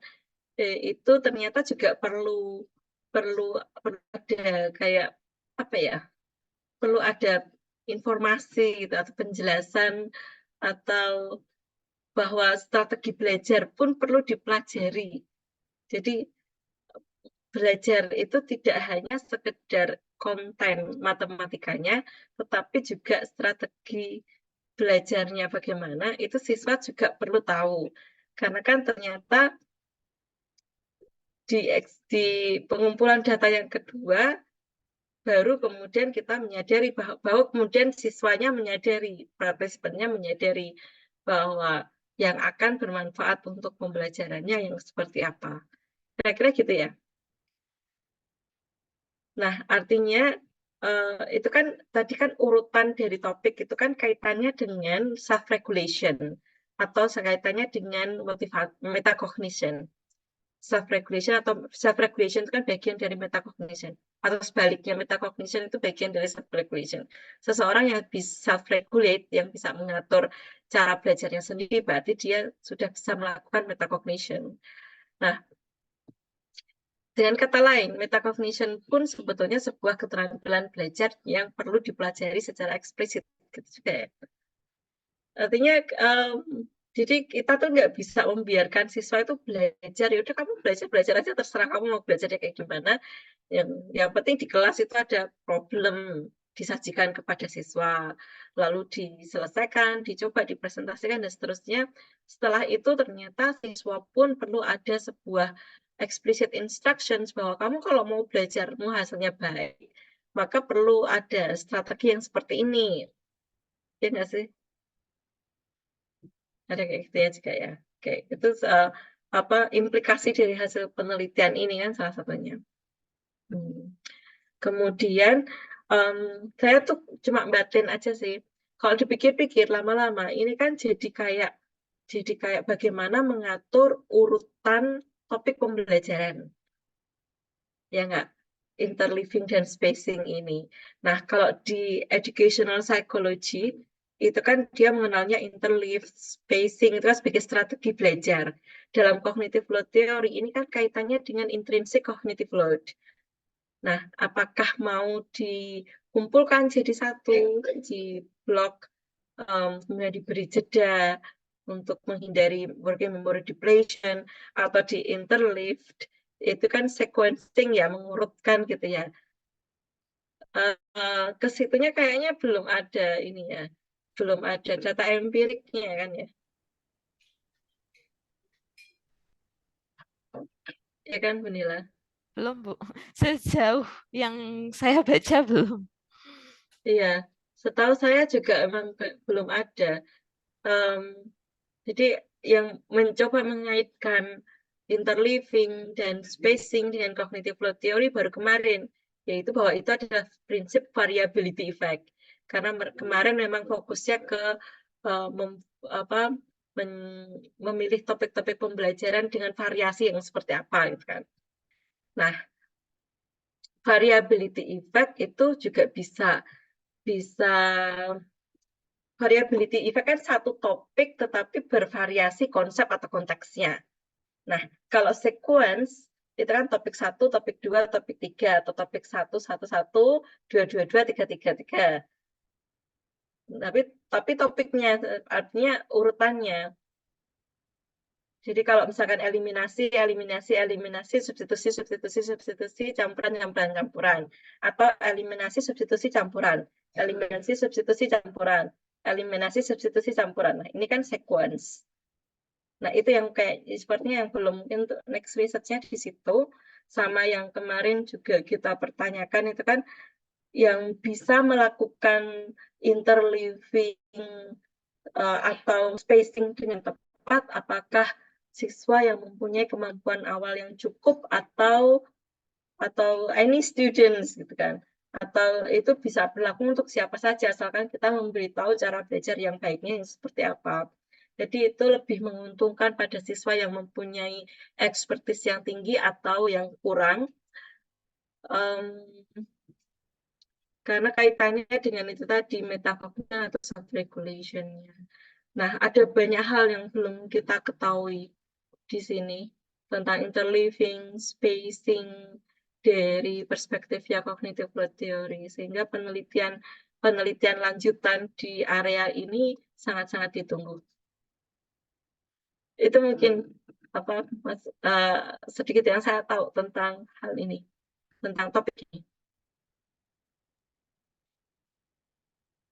itu ternyata juga perlu ada kayak apa ya? Perlu ada informasi gitu atau penjelasan atau bahwa strategi belajar pun perlu dipelajari. Jadi belajar itu tidak hanya sekedar konten matematikanya, tetapi juga strategi belajarnya bagaimana, itu siswa juga perlu tahu. Karena kan ternyata di pengumpulan data yang kedua, baru kemudian kita menyadari bahwa kemudian siswanya menyadari, partisipannya menyadari bahwa yang akan bermanfaat untuk pembelajarannya yang seperti apa. Kira-kira gitu ya. Nah, artinya itu kan tadi kan urutan dari topik itu kan kaitannya dengan self-regulation atau kaitannya dengan metacognition. Self-regulation itu kan bagian dari metacognition. Atau sebaliknya, metacognition itu bagian dari self-regulation. Seseorang yang bisa self-regulate, yang bisa mengatur cara belajarnya sendiri, berarti dia sudah bisa melakukan metacognition. Nah, dengan kata lain, metacognition pun sebetulnya sebuah keterampilan belajar yang perlu dipelajari secara eksplisit. Gitu juga ya. Artinya, jadi kita tuh nggak bisa membiarkan siswa itu belajar. Ya udah kamu belajar aja, terserah kamu mau belajarnya kayak gimana. Yang penting di kelas itu ada problem disajikan kepada siswa, lalu diselesaikan, dicoba dipresentasikan dan seterusnya. Setelah itu ternyata siswa pun perlu ada sebuah explicit instructions bahwa kamu kalau mau belajarmu hasilnya baik, maka perlu ada strategi yang seperti ini. Ya nggak sih? Ada kayak gitu ya juga ya. Oke, itu implikasi dari hasil penelitian ini kan salah satunya. Kemudian saya tuh cuma batin aja sih. Kalau dipikir-pikir lama-lama ini kan jadi kayak bagaimana mengatur urutan topik pembelajaran. Ya nggak? Interleaving dan spacing ini. Nah, kalau di educational psychology itu kan dia mengenalnya interleave, spacing itu kan sebagai strategi belajar. Dalam cognitive load theory ini kan kaitannya dengan intrinsic cognitive load. Nah, apakah mau dikumpulkan jadi satu di blok, kemudian diberi jeda untuk menghindari working memory depletion atau di interleaved, itu kan sequencing ya, mengurutkan gitu ya. Ke situnya kayaknya belum ada ini ya, belum ada data empiriknya kan ya. Ya kan, Bu Nila?
Belum, Bu. Sejauh yang saya baca belum.
Iya, setahu saya juga emang belum ada. Jadi yang mencoba mengaitkan interleaving dan spacing dengan cognitive load theory baru kemarin, yaitu bahwa itu adalah prinsip variability effect. Karena kemarin memang fokusnya ke memilih topik-topik pembelajaran dengan variasi yang seperti apa gitu kan. Nah, variability effect itu juga bisa variability effect kan satu topik tetapi bervariasi konsep atau konteksnya. Nah, kalau sequence itu kan topik 1, topik 2, topik 3 atau topik 1, 1, 1, 2, 2, 2, 3, 3, 3. Tapi topiknya artinya urutannya. Jadi kalau misalkan eliminasi, substitusi, campuran. Atau eliminasi, substitusi, campuran. Eliminasi, substitusi, campuran. Eliminasi, substitusi, campuran. Nah, ini kan sequence. Nah, itu yang kayak sepertinya yang belum mungkin untuk next research-nya di situ. Sama yang kemarin juga kita pertanyakan itu kan yang bisa melakukan interleaving atau spacing dengan tepat, apakah siswa yang mempunyai kemampuan awal yang cukup atau any students gitu kan, atau itu bisa berlaku untuk siapa saja asalkan kita memberitahu cara belajar yang baiknya yang seperti apa. Jadi itu lebih menguntungkan pada siswa yang mempunyai expertise yang tinggi atau yang kurang, karena kaitannya dengan itu tadi metacognition atau self-regulation-nya. Nah, ada banyak hal yang belum kita ketahui di sini tentang interleaving, spacing dari perspektifnya cognitive load theory, sehingga penelitian lanjutan di area ini sangat-sangat ditunggu. Itu mungkin sedikit yang saya tahu tentang hal ini, tentang topik ini.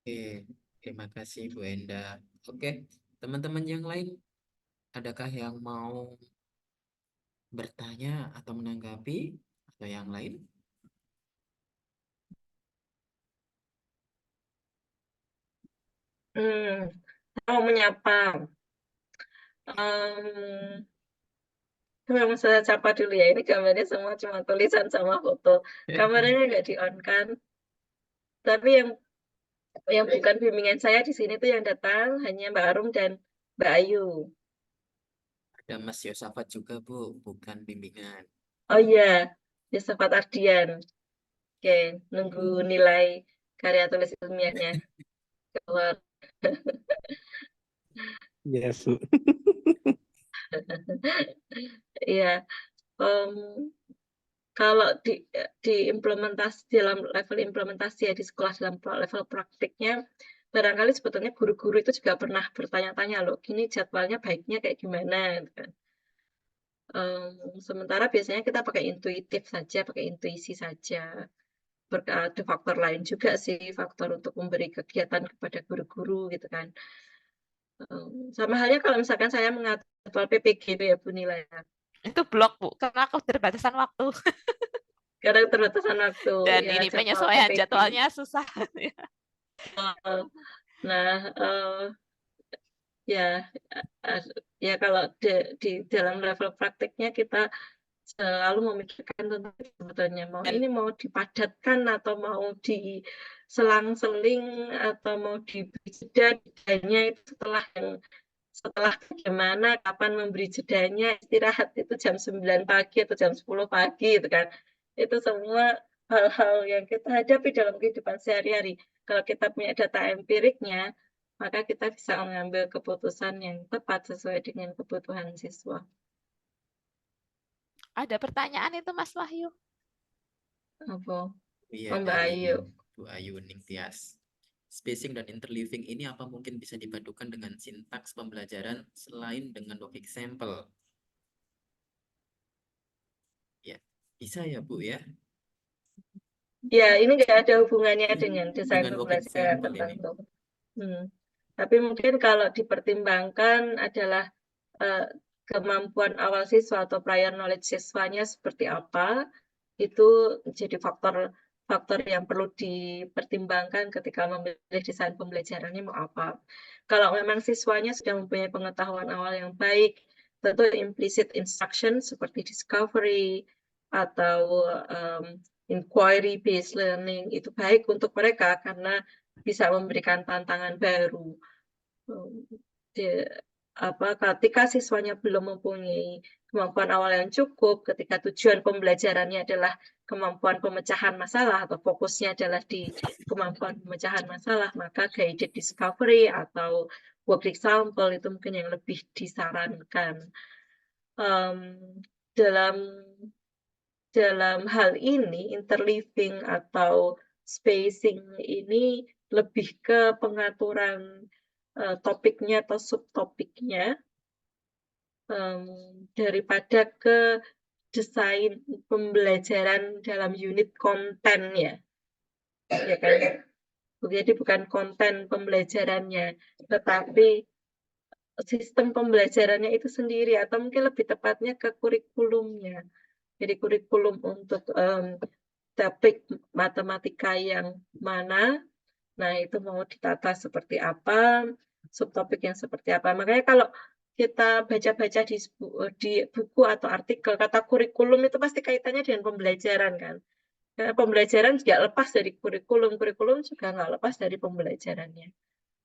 Oke, terima kasih Bu Enda. Oke, teman-teman yang lain, adakah yang mau bertanya atau menanggapi atau yang lain?
Mau menyapa. Memang saya sapa dulu ya. Ini gambarnya semua cuma tulisan sama foto. Kameranya nggak di-on kan. Tapi yang bukan bimbingan saya di sini tuh yang datang hanya Mbak Arum dan Mbak Ayu.
Ada Mas Yosafat juga Bu, bukan bimbingan.
Oh iya, Yosafat Ardian. Oke, nunggu nilai karya tulis ilmiahnya keluar.
Yes, Bu.
Iya, kalau di implementasi dalam level implementasi ya di sekolah dalam level praktiknya, barangkali sebetulnya guru-guru itu juga pernah bertanya-tanya loh, gini jadwalnya baiknya kayak gimana, gitu kan. Sementara biasanya kita pakai intuitif saja, pakai intuisi saja. Ada faktor lain juga sih, faktor untuk memberi kegiatan kepada guru-guru gitu kan. Sama halnya kalau misalkan saya mengatur jadwal PPG itu ya Bu Nila ya.
Itu blok, Bu, karena aku keterbatasan waktu.
Karena keterbatasan waktu.
Dan
ya,
ini
jadwal
penyesuaian
PPG.
jadwalnya susah.
Nah, ya ya kalau di dalam level prakteknya kita selalu memikirkan tentang sebetulnya ini mau dipadatkan atau mau diselang-seling atau mau diberi jeda, jedanya itu setelah bagaimana, kapan memberi jedanya, istirahat itu jam 9 pagi atau jam 10 pagi gitu kan. Itu semua hal-hal yang kita hadapi dalam kehidupan sehari-hari. Kalau kita punya data empiriknya, maka kita bisa mengambil keputusan yang tepat sesuai dengan kebutuhan siswa.
Ada pertanyaan itu Mas Wahyu?
Apa?
Iya,
Mbak
dari
Ayu.
Bu Ayu Ningtyas. Spacing dan interleaving ini apa mungkin bisa dipadukan dengan sintaks pembelajaran selain dengan logik sampel? Ya, bisa ya Bu ya.
Ya, ini nggak ada hubungannya dengan desain
Dengan logik
pembelajaran
sampel ini.
tertentu. Tapi mungkin kalau dipertimbangkan adalah kemampuan awal siswa atau prior knowledge siswanya seperti apa, itu jadi faktor yang perlu dipertimbangkan ketika memilih desain pembelajarannya mau apa. Kalau memang siswanya sudah mempunyai pengetahuan awal yang baik, tentu implicit instruction seperti discovery atau inquiry based learning itu baik untuk mereka karena bisa memberikan tantangan baru. Ketika siswanya belum mempunyai kemampuan awal yang cukup, ketika tujuan pembelajarannya adalah kemampuan pemecahan masalah atau fokusnya adalah di kemampuan pemecahan masalah, maka guided discovery atau work example itu mungkin yang lebih disarankan. Dalam hal ini, interleaving atau spacing ini lebih ke pengaturan topiknya atau subtopiknya daripada ke desain pembelajaran dalam unit kontennya, ya kan? Jadi bukan konten pembelajarannya, tetapi sistem pembelajarannya itu sendiri atau mungkin lebih tepatnya ke kurikulumnya. Jadi kurikulum untuk topik matematika yang mana, nah itu mau ditata seperti apa, subtopik yang seperti apa. Makanya kalau kita baca-baca di buku atau artikel, kata kurikulum itu pasti kaitannya dengan pembelajaran kan. Karena pembelajaran tidak lepas dari kurikulum, kurikulum juga nggak lepas dari pembelajarannya.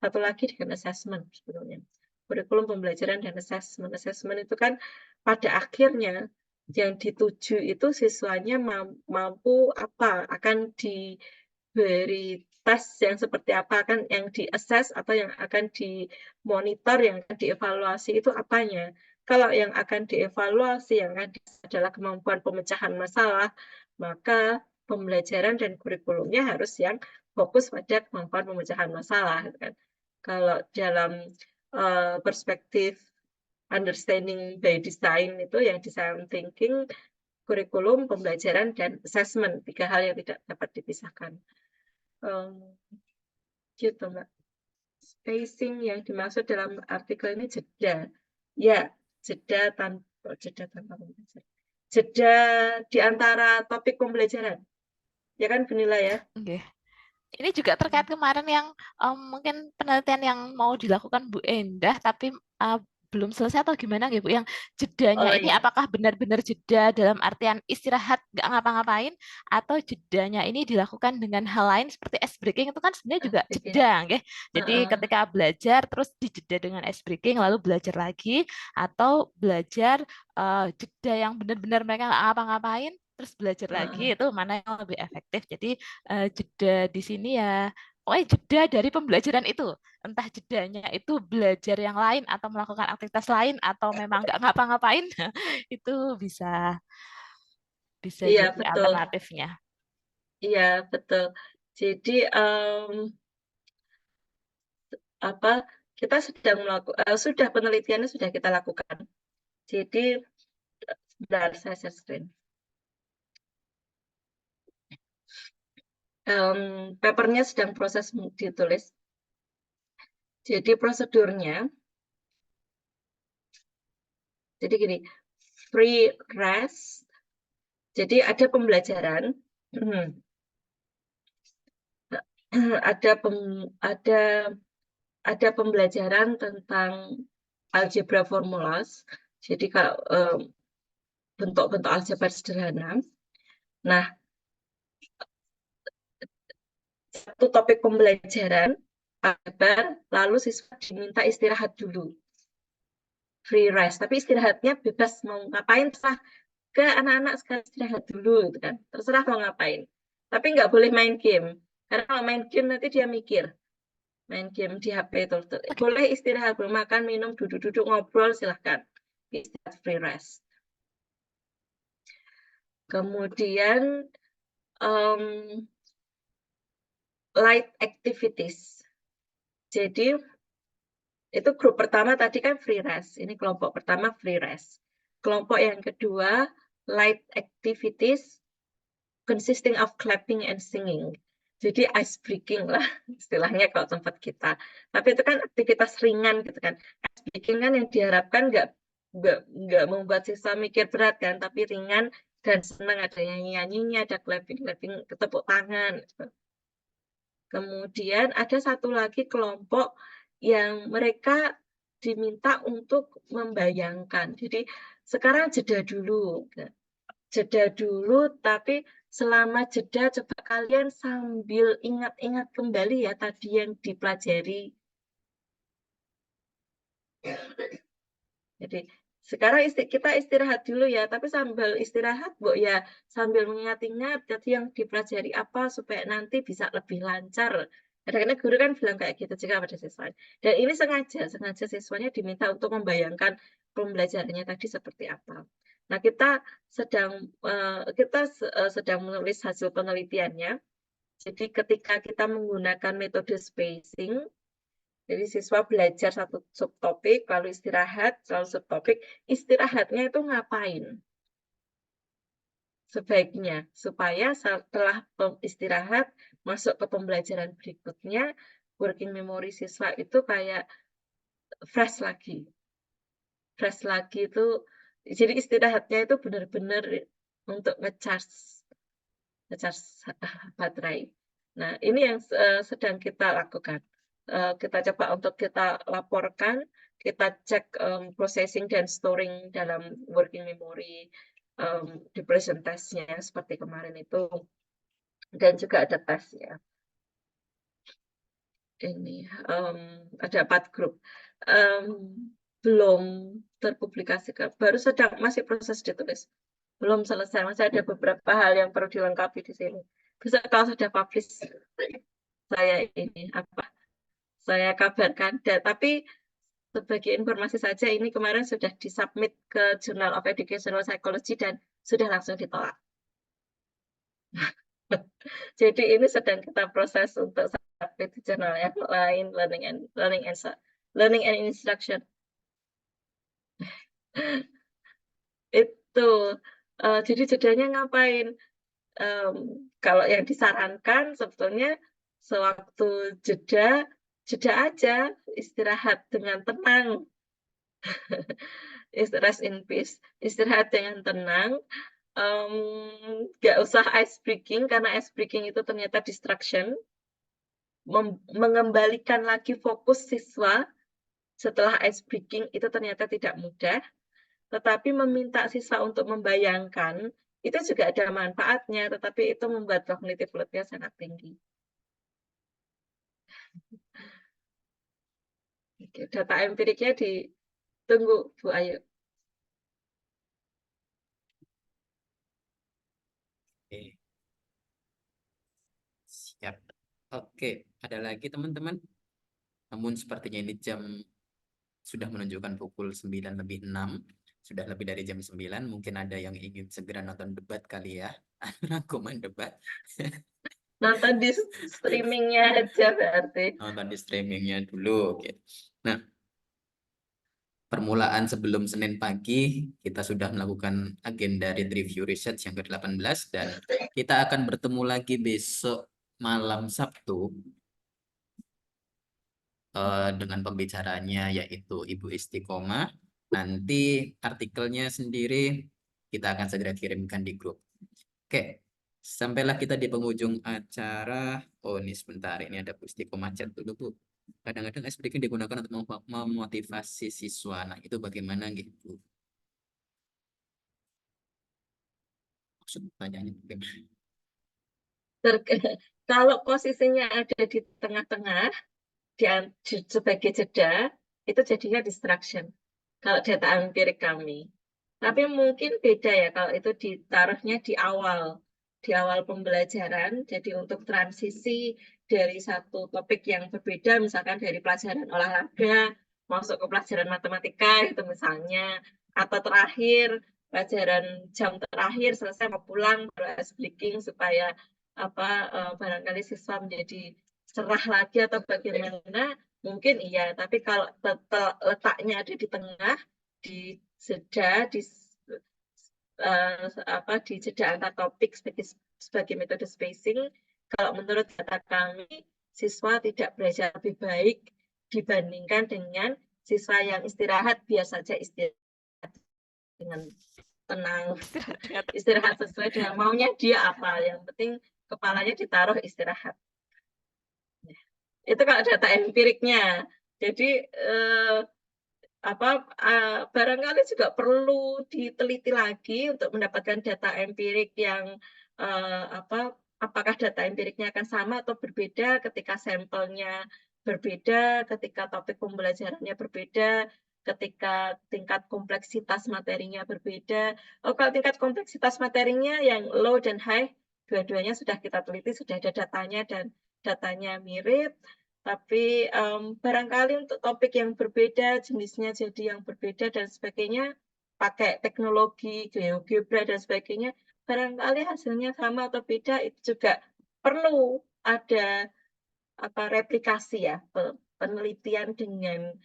Satu lagi dengan assessment sebetulnya. Kurikulum pembelajaran dan assessment. Assessment itu kan pada akhirnya yang dituju itu siswanya mampu apa, akan diberi tes yang seperti apa, akan yang di-assess atau yang akan dimonitor, yang akan dievaluasi itu apanya. Kalau yang akan dievaluasi, yang adalah kemampuan pemecahan masalah, maka pembelajaran dan kurikulumnya harus yang fokus pada kemampuan pemecahan masalah. Kan. Kalau dalam perspektif understanding by design itu yang design thinking, kurikulum, pembelajaran, dan assessment, 3 hal yang tidak dapat dipisahkan. Gitu, Mbak. Spacing yang dimaksud dalam artikel ini jeda. Ya, jeda tanpa pembelajaran. Jeda di antara topik pembelajaran. Ya kan, Bunila ya?
Okay. Ini juga terkait kemarin yang mungkin penelitian yang mau dilakukan Bu Endah, tapi belum selesai atau gimana gitu, yang jedanya ini
iya.
apakah benar-benar jeda dalam artian istirahat nggak ngapa-ngapain, atau jedanya ini dilakukan dengan hal lain seperti ice breaking, itu kan sebenarnya juga jeda, okay? Jadi ketika belajar terus dijeda dengan ice breaking lalu belajar lagi, atau belajar jeda yang benar-benar mereka nggak ngapa-ngapain terus belajar lagi, itu mana yang lebih efektif. Jadi jeda di sini ya pokoknya jeda dari pembelajaran itu, entah jedanya itu belajar yang lain atau melakukan aktivitas lain atau memang nggak ngapa-ngapain, itu bisa
Iya,
jadi
betul.
alternatifnya.
Iya, betul. Jadi kita sedang sudah penelitiannya sudah kita lakukan. Jadi sebentar saya share screen. Papernya sedang proses ditulis. Jadi prosedurnya, jadi gini, free rest. Jadi ada pembelajaran, ada ada pembelajaran tentang algebra formulas. Jadi kalau bentuk-bentuk aljabar sederhana. Nah, satu topik pembelajaran aljabar, lalu siswa diminta istirahat dulu, free rest. Tapi istirahatnya bebas, mau ngapain terserah ke anak-anak sekarang, istirahat dulu gitu kan, terserah mau ngapain. Tapi nggak boleh main game, karena kalau main game nanti dia mikir. Main game di HP itu boleh istirahat, boleh makan, minum, duduk-duduk ngobrol, silahkan istirahat, free rest. Kemudian light activities. Jadi itu grup pertama tadi kan free rest. Ini kelompok pertama free rest. Kelompok yang kedua light activities consisting of clapping and singing. Jadi ice breaking lah istilahnya kalau tempat kita. Tapi itu kan aktivitas ringan gitu kan. Ice breaking kan yang diharapkan nggak membuat siswa mikir berat kan, tapi ringan dan senang, ada nyanyi-nyanyinya, ada clapping, tepuk tangan. Kemudian ada satu lagi kelompok yang mereka diminta untuk membayangkan. Jadi sekarang jeda dulu. Jeda dulu, tapi selama jeda coba kalian sambil ingat-ingat kembali ya tadi yang dipelajari. Jadi sekarang kita istirahat dulu ya, tapi sambil istirahat, Bu, ya sambil mengingat-ingat tadi yang dipelajari apa supaya nanti bisa lebih lancar. Kadang-kadang guru kan bilang kayak gitu juga pada siswanya. Dan ini sengaja siswanya diminta untuk membayangkan pembelajarannya tadi seperti apa. Nah, kita sedang menulis hasil penelitiannya. Jadi ketika kita menggunakan metode spacing, jadi siswa belajar satu subtopik, lalu istirahat, lalu subtopik. Istirahatnya itu ngapain? Sebaiknya, supaya setelah istirahat, masuk ke pembelajaran berikutnya, working memory siswa itu kayak fresh lagi. Fresh lagi itu, jadi istirahatnya itu benar-benar untuk ngecharge baterai. Nah, ini yang sedang kita lakukan. Kita coba untuk kita laporkan, kita cek processing dan storing dalam working memory di presentasinya seperti kemarin itu, dan juga ada tesnya. Ini ada 4 grup. Belum terpublikasikan, baru masih proses ditulis, belum selesai, masih ada beberapa hal yang perlu dilengkapi di sini. Bisa kalau sudah publish saya kabarkan. Tapi sebagai informasi saja, ini kemarin sudah disubmit ke Journal of Educational Psychology dan sudah langsung ditolak. Jadi ini sedang kita proses untuk submit di jurnal yang lain, learning and instruction. Itu jadi jedanya ngapain? Kalau yang disarankan sebetulnya sewaktu jeda aja, istirahat dengan tenang. Rest in peace, istirahat dengan tenang. Nggak usah ice breaking, karena ice breaking itu ternyata distraction. Mengembalikan lagi fokus siswa setelah ice breaking itu ternyata tidak mudah. Tetapi meminta siswa untuk membayangkan itu juga ada manfaatnya, tetapi itu membuat cognitive load-nya sangat tinggi. Oke, data empiriknya ditunggu, Bu Ayu.
Oke. Siap. Oke, ada lagi teman-teman? Namun sepertinya ini jam sudah menunjukkan pukul 9:06. Sudah lebih dari jam 9. Mungkin ada yang ingin segera nonton debat kali ya. Rangkuman debat.
Nonton di streamingnya aja berarti.
Nonton di streamingnya dulu. Oke. Nah, permulaan sebelum Senin pagi, kita sudah melakukan agenda read review research yang ke-18 dan kita akan bertemu lagi besok malam Sabtu dengan pembicaranya yaitu Ibu Istiqomah. Nanti artikelnya sendiri kita akan segera kirimkan di grup. Oke, sampailah kita di penghujung acara. Oh, ini sebentar, ini ada Bu Istiqomah chat dulu, Bu. kadang-kadang ice breaking digunakan untuk memotivasi siswa. Nah, itu bagaimana gitu? Maksud pertanyaannya bagaimana?
Kalau posisinya ada di tengah-tengah, sebagai jeda, itu jadinya distraction. Kalau data empirik kami. Tapi mungkin beda ya kalau itu ditaruhnya di awal pembelajaran. Jadi untuk transisi dari satu topik yang berbeda, misalkan dari pelajaran olahraga masuk ke pelajaran matematika itu misalnya, atau terakhir pelajaran jam terakhir selesai mau pulang baru ice breaking supaya barangkali siswa menjadi cerah lagi atau bagaimana, mungkin iya. Tapi kalau letaknya ada di tengah, di jeda, di jeda antar topik sebagai metode spacing, kalau menurut data kami, siswa tidak belajar lebih baik dibandingkan dengan siswa yang istirahat, biasa saja istirahat dengan tenang, istirahat sesuai dengan maunya dia apa. Yang penting kepalanya ditaruh istirahat. Itu kalau data empiriknya. Jadi barangkali juga perlu diteliti lagi untuk mendapatkan data empirik yang apakah data empiriknya akan sama atau berbeda ketika sampelnya berbeda, ketika topik pembelajarannya berbeda, ketika tingkat kompleksitas materinya berbeda. Kalau tingkat kompleksitas materinya yang low dan high, dua-duanya sudah kita teliti, sudah ada datanya dan datanya mirip. Tapi barangkali untuk topik yang berbeda, jenisnya jadi yang berbeda dan sebagainya, pakai teknologi, GeoGebra dan sebagainya, barangkali hasilnya sama atau beda, itu juga perlu ada replikasi ya, penelitian dengan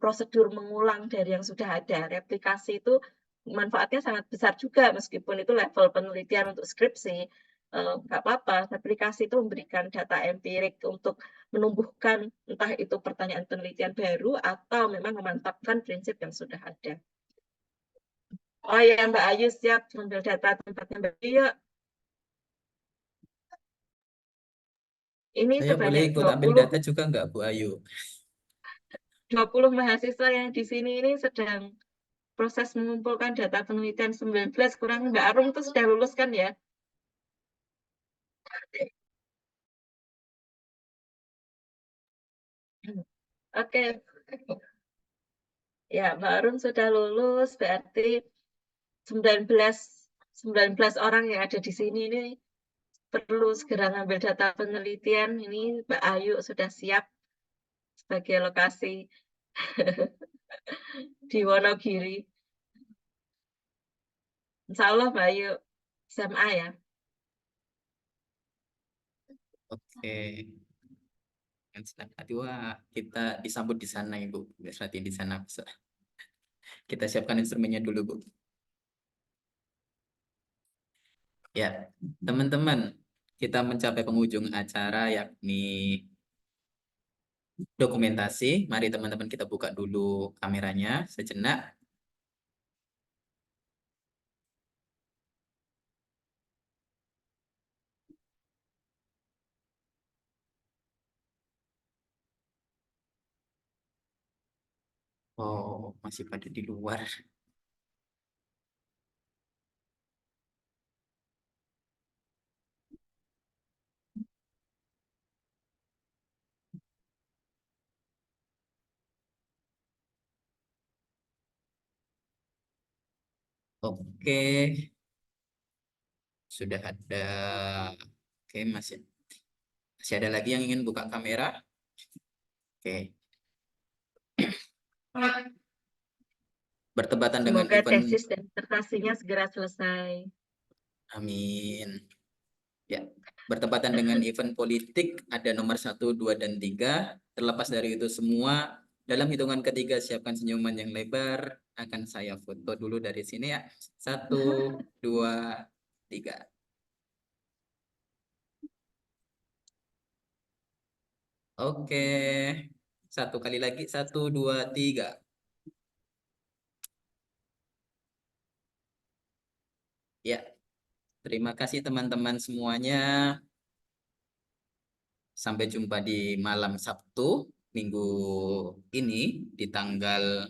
prosedur mengulang dari yang sudah ada. Replikasi itu manfaatnya sangat besar juga, meskipun itu level penelitian untuk skripsi, nggak apa-apa. Replikasi itu memberikan data empirik untuk menumbuhkan entah itu pertanyaan penelitian baru atau memang memantapkan prinsip yang sudah ada. Oh ya, Mbak Ayu siap mengambil data tempatnya Mbak Ayu. Ini
Saya boleh
sebanyak
ikut ambil
20
data juga nggak, Bu Ayu?
20 mahasiswa yang di sini ini sedang proses mengumpulkan data penelitian 19, kurang Mbak Arum itu sudah lulus kan ya? Oke. Ya, Mbak Arum sudah lulus, berarti 19 orang yang ada di sini ini perlu segera ngambil data penelitian. Ini Mbak Ayu sudah siap sebagai lokasi di Wonogiri. Insya Allah Mbak Ayu SMA ya.
Oke. Yang senang hati, wah, kita disambut di sana, Ibu. Berarti di sana bisa. Kita siapkan instrumennya dulu, Bu. Ya, teman-teman, kita mencapai penghujung acara yakni dokumentasi. Mari teman-teman kita buka dulu kameranya sejenak. Oh, masih pada di luar. Oke, sudah ada. Oke, masih ada lagi yang ingin buka kamera. Oke, bertepatan dengan
Semoga
event.
tesis dan disertasinya segera selesai.
Amin. Ya, bertepatan dengan event politik ada nomor 1, 2, dan 3. Terlepas dari itu semua, dalam hitungan ketiga siapkan senyuman yang lebar. Akan saya foto dulu dari sini ya. 1, 2, 3. Oke. Satu kali lagi. 1, 2, 3. Ya, terima kasih teman-teman semuanya. Sampai jumpa di malam Sabtu minggu ini di tanggal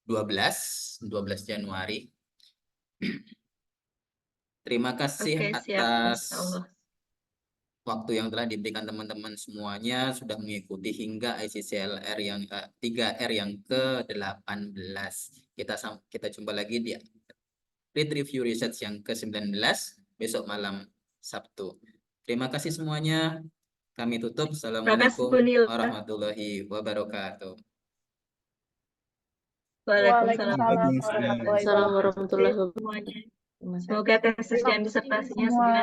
12 Januari. Terima kasih
Oke, siap,
atas
Masya Allah.
waktu yang telah diberikan teman-teman semuanya sudah mengikuti hingga ICCLR yang 3R yang ke-18. Kita jumpa lagi di Read Review Research yang ke-19 besok malam Sabtu. Terima kasih semuanya. Kami tutup.
Terima kasih,
Assalamualaikum
Bu Nila.
warahmatullahi wabarakatuh.
Waalaikumsalam
Waalaikumsalam warahmatullahi
warahmatullahi
wabarakatuh.
wabarakatuh semuanya. Semoga tesis dan disertasinya segera